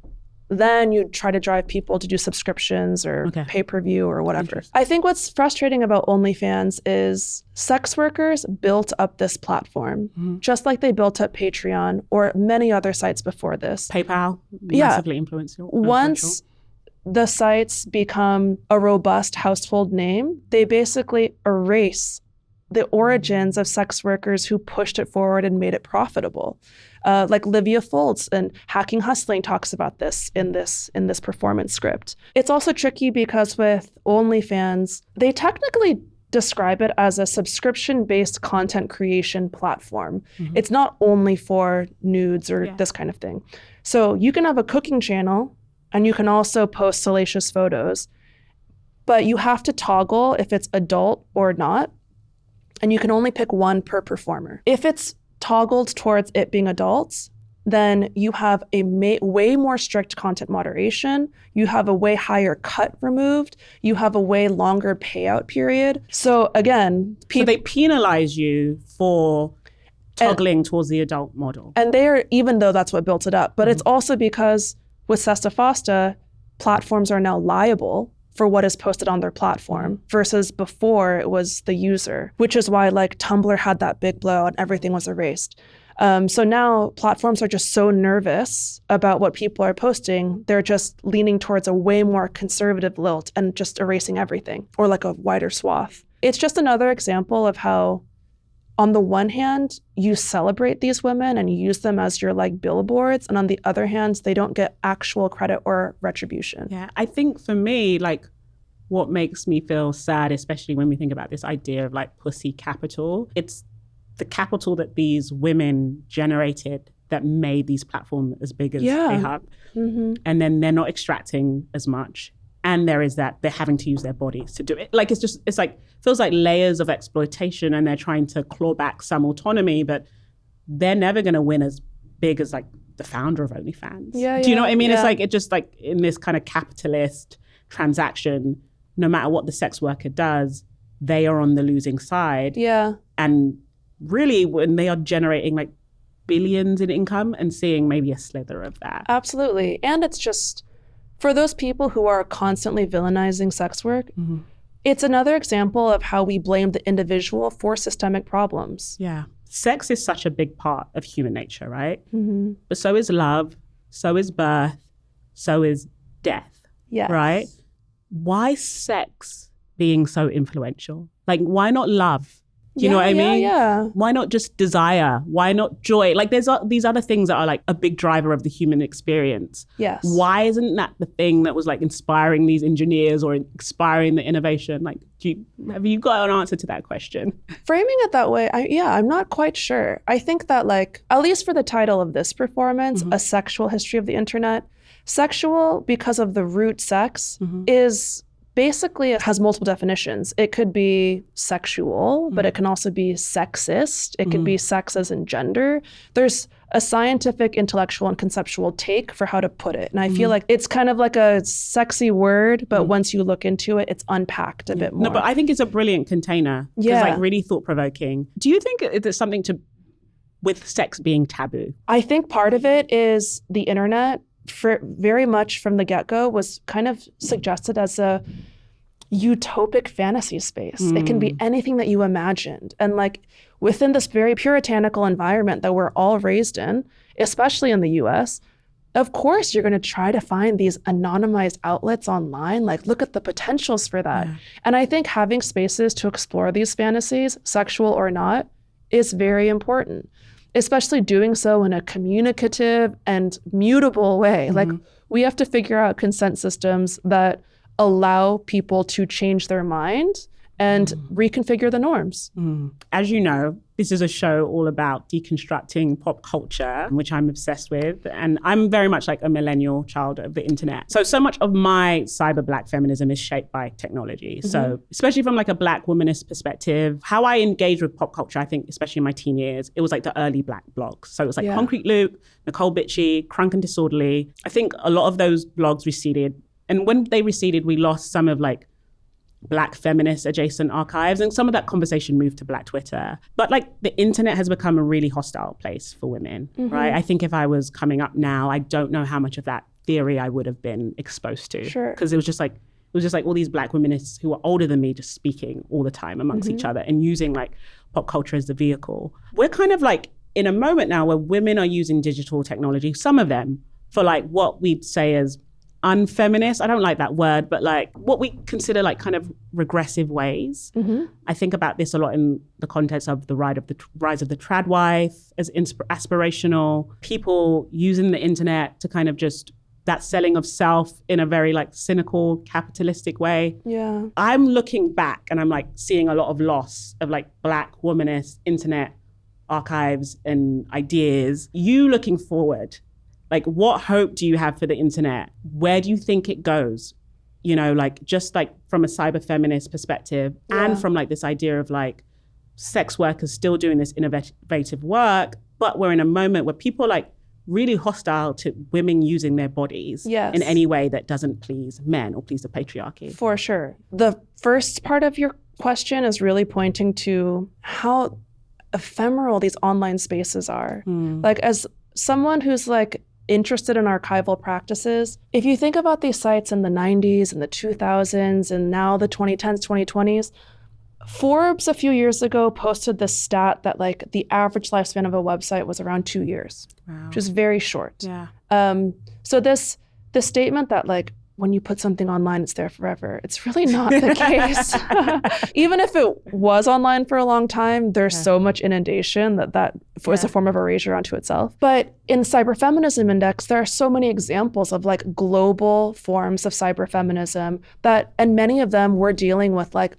then you try to drive people to do subscriptions or pay-per-view or whatever. I think what's frustrating about OnlyFans is sex workers built up this platform, just like they built up Patreon or many other sites before this. PayPal, massively influential. Once the sites become a robust household name, they basically erase the origins of sex workers who pushed it forward and made it profitable. Like Livia Foltz and Hacking Hustling talks about this in this performance script. It's also tricky because with OnlyFans, they technically describe it as a subscription-based content creation platform. It's not only for nudes or this kind of thing. So you can have a cooking channel and you can also post salacious photos, but you have to toggle if it's adult or not. And you can only pick one per performer. If it's toggled towards it being adults, then you have a way more strict content moderation. You have a way higher cut removed. You have a way longer payout period. So again, so they penalize you for toggling towards the adult model. And even though that's what built it up, but it's also because with Sesta Fosta, platforms are now liable for what is posted on their platform versus before it was the user, which is why like Tumblr had that big blow and everything was erased. So now platforms are just so nervous about what people are posting, they're just leaning towards a way more conservative lilt and just erasing everything or like a wider swath. It's just another example of how on the one hand, you celebrate these women and you use them as your like billboards, and on the other hand, they don't get actual credit or retribution. Yeah, I think for me, like what makes me feel sad, especially when we think about this idea of like pussy capital, it's the capital that these women generated that made these platforms as big as they have. And then they're not extracting as much. And there is that they're having to use their bodies to do it. Like, it's like, feels like layers of exploitation, and they're trying to claw back some autonomy, but they're never going to win as big as like the founder of OnlyFans. Do you know what I mean? It's like, it just like in this kind of capitalist transaction, no matter what the sex worker does, they are on the losing side. And really when they are generating like billions in income and seeing maybe a slither of that. Absolutely. And it's just, for those people who are constantly villainizing sex work, it's another example of how we blame the individual for systemic problems. Yeah. Sex is such a big part of human nature, right? But so is love, so is birth, so is death, right? Why sex being so influential? Like, why not love? Do you know what I mean? Why not just desire? Why not joy? Like, there's these other things that are like a big driver of the human experience. Why isn't that the thing that was like inspiring these engineers or inspiring the innovation? Like, have you got an answer to that question? Framing it that way, I'm not quite sure. I think that like, at least for the title of this performance, A Sexual History of the Internet, sexual, because of the root sex, is basically, it has multiple definitions. It could be sexual, but it can also be sexist. It could be sex as in gender. There's a scientific, intellectual, and conceptual take for how to put it. And I feel like it's kind of like a sexy word, but once you look into it, it's unpacked a bit more. No, but I think it's a brilliant container. It's like really thought-provoking. Do you think there's something to with sex being taboo? I think part of it is the internet, for very much from the get-go, was kind of suggested as a utopic fantasy space. It can be anything that you imagined. And like within this very puritanical environment that we're all raised in, especially in the US, of course you're going to try to find these anonymized outlets online. Like, look at the potentials for that. And I think having spaces to explore these fantasies, sexual or not, is very important. Especially doing so in a communicative and mutable way. Like, we have to figure out consent systems that allow people to change their mind and reconfigure the norms. As you know, this is a show all about deconstructing pop culture, which I'm obsessed with. And I'm very much like a millennial child of the internet. So much of my cyber Black feminism is shaped by technology. So especially from like a Black womanist perspective, how I engage with pop culture, I think, especially in my teen years, it was like the early Black blogs. So it was like Concrete Luke, Nicole Bitchie, Crunk and Disorderly. I think a lot of those blogs receded. And when they receded, we lost some of like Black feminist adjacent archives, and some of that conversation moved to Black Twitter. But like the internet has become a really hostile place for women, right? I think if I was coming up now, I don't know how much of that theory I would have been exposed to. Because it was just like all these Black wominists who were older than me just speaking all the time amongst each other and using like pop culture as the vehicle. We're kind of like in a moment now where women are using digital technology, some of them, for like what we'd say as unfeminist, I don't like that word, but like what we consider like kind of regressive ways. I think about this a lot in the context of the rise of the trad wife as aspirational, people using the internet to kind of just that selling of self in a very like cynical capitalistic way. I'm looking back and I'm like seeing a lot of loss of like Black womanist internet archives and ideas. You looking forward, like, what hope do you have for the internet? Where do you think it goes? You know, like, just like from a cyber feminist perspective and from like this idea of like sex workers still doing this innovative work, but we're in a moment where people are like really hostile to women using their bodies in any way that doesn't please men or please the patriarchy. For sure. The first part of your question is really pointing to how ephemeral these online spaces are. Like, as someone who's like interested in archival practices, if you think about these sites in the 90s and the 2000s and now the 2010s, 2020s, Forbes a few years ago posted this stat that like the average lifespan of a website was around 2 years, which is very short. So this statement that like when you put something online, it's there forever. It's really not the case. Even if it was online for a long time, there's so much inundation that was a form of erasure onto itself. But in Cyberfeminism Index, there are so many examples of like global forms of cyberfeminism and many of them were dealing with like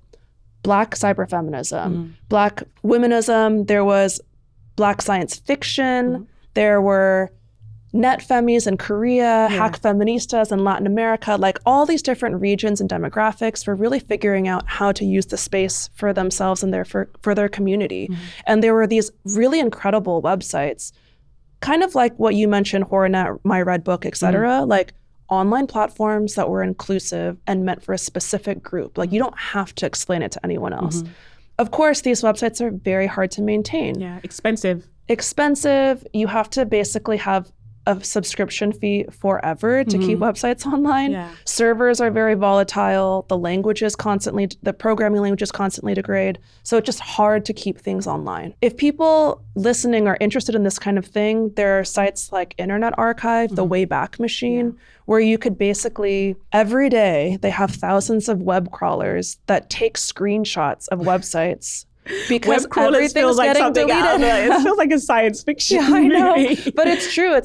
Black cyberfeminism, Black womenism, there was Black science fiction, there were net femis in Korea, hack feministas in Latin America, like all these different regions and demographics were really figuring out how to use the space for themselves and for their community. And there were these really incredible websites, kind of like what you mentioned, HorrorNet, My Red Book, et cetera, like online platforms that were inclusive and meant for a specific group. Like you don't have to explain it to anyone else. Of course, these websites are very hard to maintain. Yeah, expensive. You have to basically have a subscription fee forever to keep websites online. Servers are very volatile. The programming languages constantly degrade. So it's just hard to keep things online. If people listening are interested in this kind of thing, there are sites like Internet Archive, the Wayback Machine, where you could basically, every day, they have thousands of web crawlers that take screenshots of websites because web crawlers everything's feels like getting something deleted. It feels like a science fiction I know, movie. but it's true.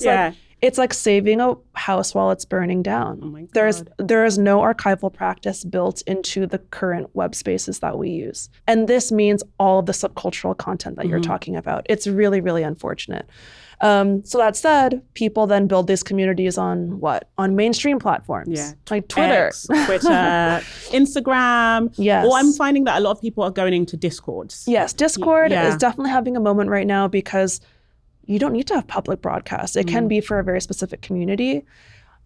It's like saving a house while it's burning down. Oh my God. There is no archival practice built into the current web spaces that we use. And this means all of the subcultural content that you're talking about. It's really, really unfortunate. So that said, people then build these communities on what? On mainstream platforms, like Twitter. Twitter, Instagram. Yes. Or I'm finding that a lot of people are going into Discords. Yes, Discord is definitely having a moment right now because you don't need to have public broadcasts. It can be for a very specific community.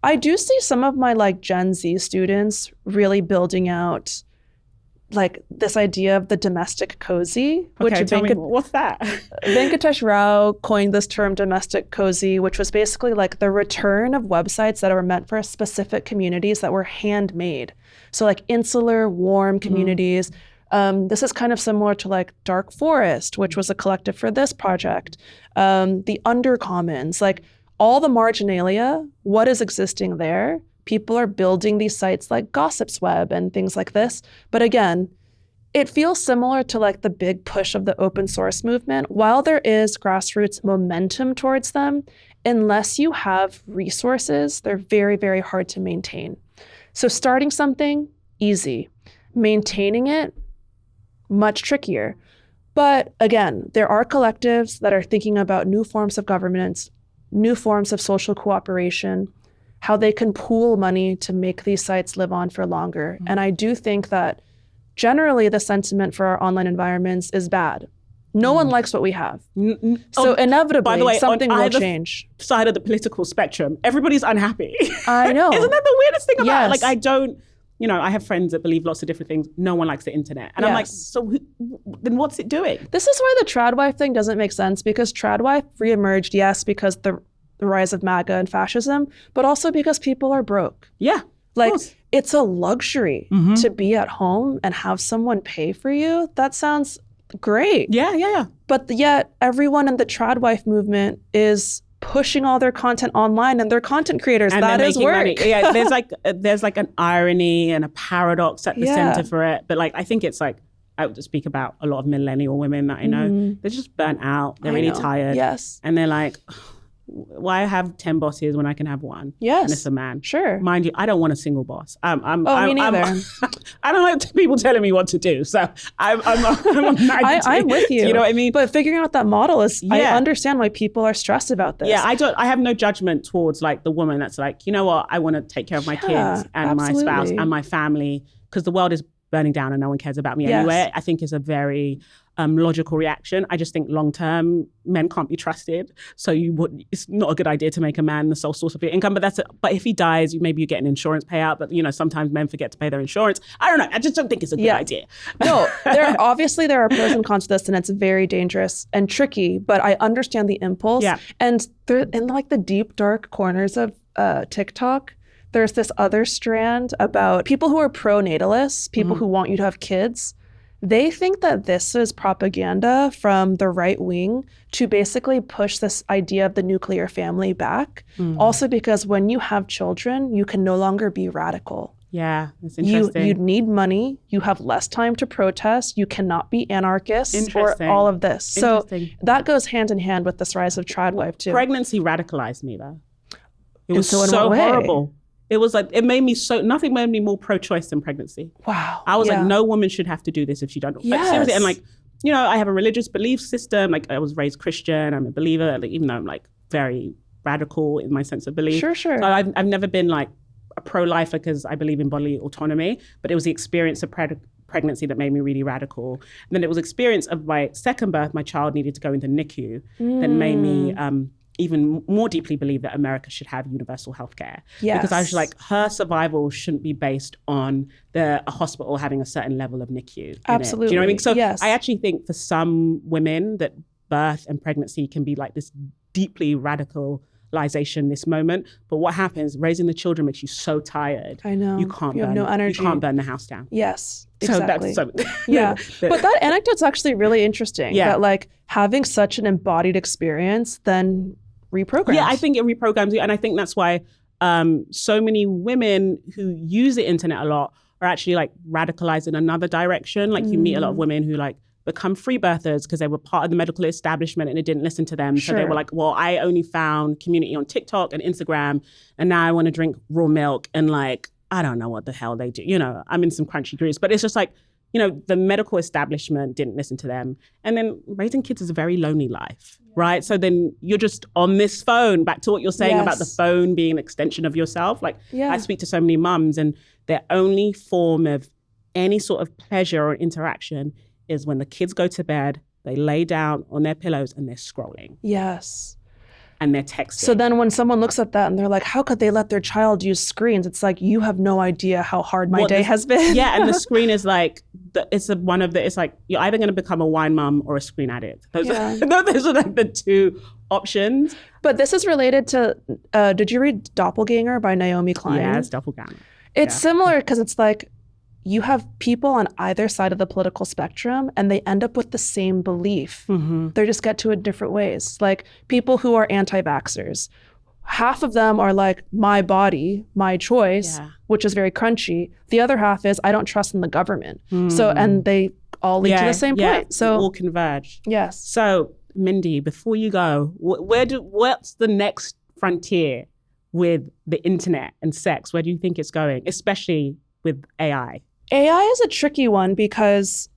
I do see some of my like Gen Z students really building out like this idea of the domestic cozy, which tell me, what's that? Venkatesh Rao coined this term domestic cozy, which was basically like the return of websites that are meant for specific communities that were handmade. So like insular, warm communities. This is kind of similar to like Dark Forest, which was a collective for this project. The Undercommons, like all the marginalia, what is existing there? People are building these sites like Gossip's Web and things like this. But again, it feels similar to like the big push of the open source movement. While there is grassroots momentum towards them, unless you have resources, they're very, very hard to maintain. So starting something, easy. Maintaining it, much trickier. But again, there are collectives that are thinking about new forms of governance, new forms of social cooperation, how they can pool money to make these sites live on for longer. And I do think that generally the sentiment for our online environments is bad. No one likes what we have. So inevitably, by the way, something on will either change. Side of the political spectrum, everybody's unhappy. I know. Isn't that the weirdest thing about it? Yes. Like I have friends that believe lots of different things. No one likes the internet. And I'm like, so then what's it doing? This is why the tradwife thing doesn't make sense, because tradwife reemerged, yes, because the rise of MAGA and fascism, but also because people are broke. Yeah. Like, it's a luxury to be at home and have someone pay for you. That sounds great. Yeah. But yet everyone in the tradwife movement is pushing all their content online, and they're content creators. And that is work. Money. Yeah, there's like an irony and a paradox at the center for it. But like, I think it's like, I would speak about a lot of millennial women that I know. They're just burnt out. They're really tired. Yes. And they're like, why have 10 bosses when I can have one? Yes. And it's a man. Sure. Mind you, I don't want a single boss. Me neither. I don't like people telling me what to do. So I'm with you. Do you know what I mean? But figuring out that model is, I understand why people are stressed about this. Yeah, I have no judgment towards like the woman that's like, you know what, I want to take care of my kids and my spouse and my family, because the world is burning down and no one cares about me anyway. I think is a very logical reaction. I just think long-term, men can't be trusted. So it's not a good idea to make a man the sole source of your income. But if he dies, maybe you get an insurance payout. But sometimes men forget to pay their insurance. I don't know. I just don't think it's a good idea. No, there are pros and cons to this, and it's very dangerous and tricky. But I understand the impulse. Yeah. And in like the deep, dark corners of TikTok, there's this other strand about people who are pro-natalists, people who want you to have kids. They think that this is propaganda from the right wing to basically push this idea of the nuclear family back. Also because when you have children, you can no longer be radical. Yeah, that's interesting. You need money. You have less time to protest. You cannot be anarchists or all of this. So that goes hand in hand with this rise of tradwife too. Pregnancy radicalized me though. It was so horrible. It was like, nothing made me more pro-choice than pregnancy. Wow. I was like, no woman should have to do this if she don't. Like, seriously, and like, you know, I have a religious belief system. Like I was raised Christian. I'm a believer, like, even though I'm like very radical in my sense of belief. Sure. So I've never been like a pro-lifer because I believe in bodily autonomy, but it was the experience of pregnancy that made me really radical. And then it was experience of my second birth, my child needed to go into NICU, that made me even more deeply believe that America should have universal healthcare. Yes. Because I was like, her survival shouldn't be based on a hospital having a certain level of NICU. Absolutely. Do you know what I mean? So yes. I actually think for some women that birth and pregnancy can be like this deeply radicalization, this moment. But what happens, raising the children makes you so tired. I know. You can't have no energy. You can't burn the house down. Yes, exactly. Yeah. But that anecdote's actually really interesting. Yeah. That like having such an embodied experience then reprograms. Yeah, I think it reprograms you. And I think that's why so many women who use the internet a lot are actually like radicalized in another direction. Like you meet a lot of women who like become free birthers because they were part of the medical establishment and it didn't listen to them. Sure. So they were like, well, I only found community on TikTok and Instagram and now I want to drink raw milk and like, I don't know what the hell they do. You know, I'm in some crunchy groups, but it's just like, you know, the medical establishment didn't listen to them. And then raising kids is a very lonely life, right? So then you're just on this phone, back to what you're saying about the phone being an extension of yourself. Like I speak to so many mums and their only form of any sort of pleasure or interaction is when the kids go to bed, they lay down on their pillows and they're scrolling. Yes. And they're texting. So then when someone looks at that and they're like, how could they let their child use screens? It's like, you have no idea how hard my day has been. Yeah, and the screen is like, it's like, you're either going to become a wine mom or a screen addict. Those are like the two options. But this is related to, did you read Doppelganger by Naomi Klein? Yeah, it's Doppelganger. It's similar because it's like, you have people on either side of the political spectrum and they end up with the same belief. They just get to it different ways. Like people who are anti-vaxxers, half of them are like, my body, my choice, which is very crunchy. The other half is, I don't trust in the government. So, and they all lead to the same point. So all converge. Yes. So Mindy, before you go, what's the next frontier with the internet and sex? Where do you think it's going, especially with AI? AI is a tricky one because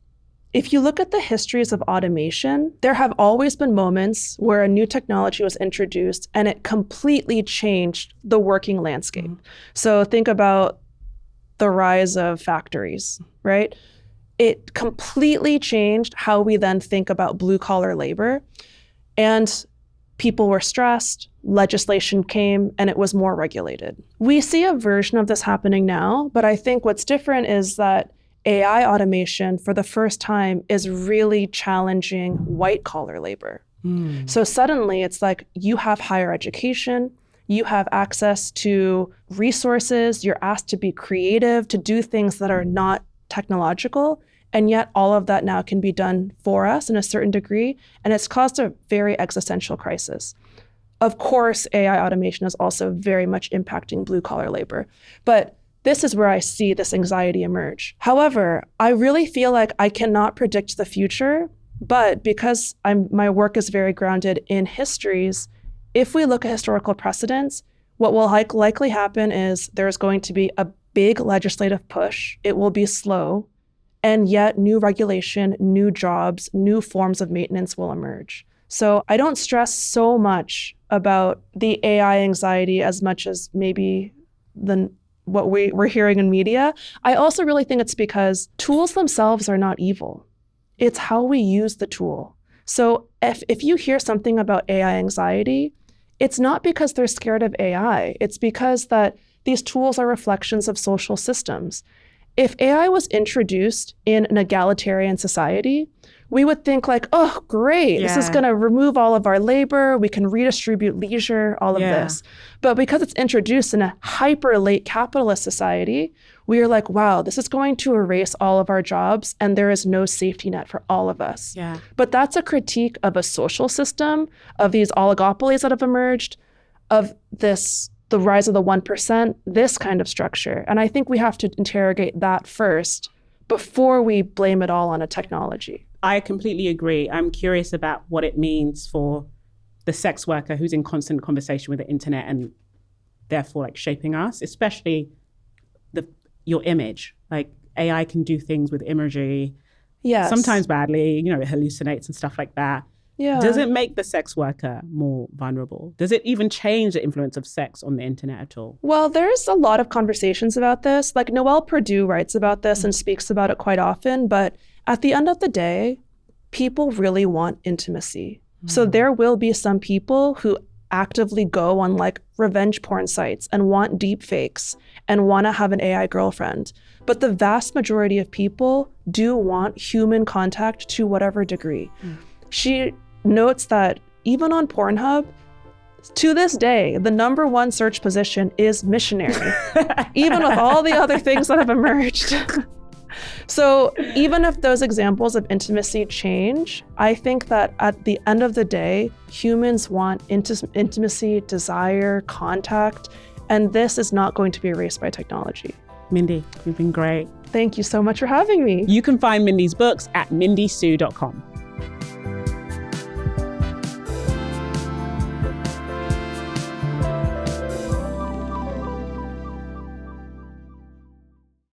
if you look at the histories of automation, there have always been moments where a new technology was introduced and it completely changed the working landscape. So think about the rise of factories, right? It completely changed how we then think about blue collar labor. And people were stressed, legislation came, and it was more regulated. We see a version of this happening now, but I think what's different is that AI automation for the first time is really challenging white collar labor. So suddenly it's like you have higher education, you have access to resources, you're asked to be creative, to do things that are not technological, and yet all of that now can be done for us in a certain degree, and it's caused a very existential crisis. Of course, AI automation is also very much impacting blue-collar labor, but this is where I see this anxiety emerge. However, I really feel like I cannot predict the future, but because my work is very grounded in histories, if we look at historical precedents, what will likely happen is there's going to be a big legislative push. It will be slow. And yet new regulation, new jobs, new forms of maintenance will emerge. So I don't stress so much about the AI anxiety as much as maybe what we're hearing in media. I also really think it's because tools themselves are not evil. It's how we use the tool. So if you hear something about AI anxiety, it's not because they're scared of AI. It's because that these tools are reflections of social systems. If AI was introduced in an egalitarian society we would think like, oh, great, this is going to remove all of our labor. We can redistribute leisure, all of this. But because it's introduced in a hyper late capitalist society, we are like, wow, this is going to erase all of our jobs and there is no safety net for all of us. But that's a critique of a social system, of these oligopolies that have emerged, of the rise of the 1%, this kind of structure. And I think we have to interrogate that first before we blame it all on a technology. I completely agree. I'm curious about what it means for the sex worker who's in constant conversation with the internet and therefore like shaping us, especially your image. Like AI can do things with imagery, sometimes badly, you know, it hallucinates and stuff like that. Does it make the sex worker more vulnerable? Does it even change the influence of sex on the internet at all? Well, there's a lot of conversations about this. Like Noelle Perdue writes about this and speaks about it quite often. But at the end of the day, people really want intimacy. So there will be some people who actively go on like revenge porn sites and want deep fakes and want to have an AI girlfriend. But the vast majority of people do want human contact to whatever degree. She notes that even on Pornhub, to this day, the #1 search position is missionary, even with all the other things that have emerged. So even if those examples of intimacy change, I think that at the end of the day, humans want intimacy, desire, contact, and this is not going to be erased by technology. Mindy, you've been great. Thank you so much for having me. You can find Mindy's books at mindyseu.com.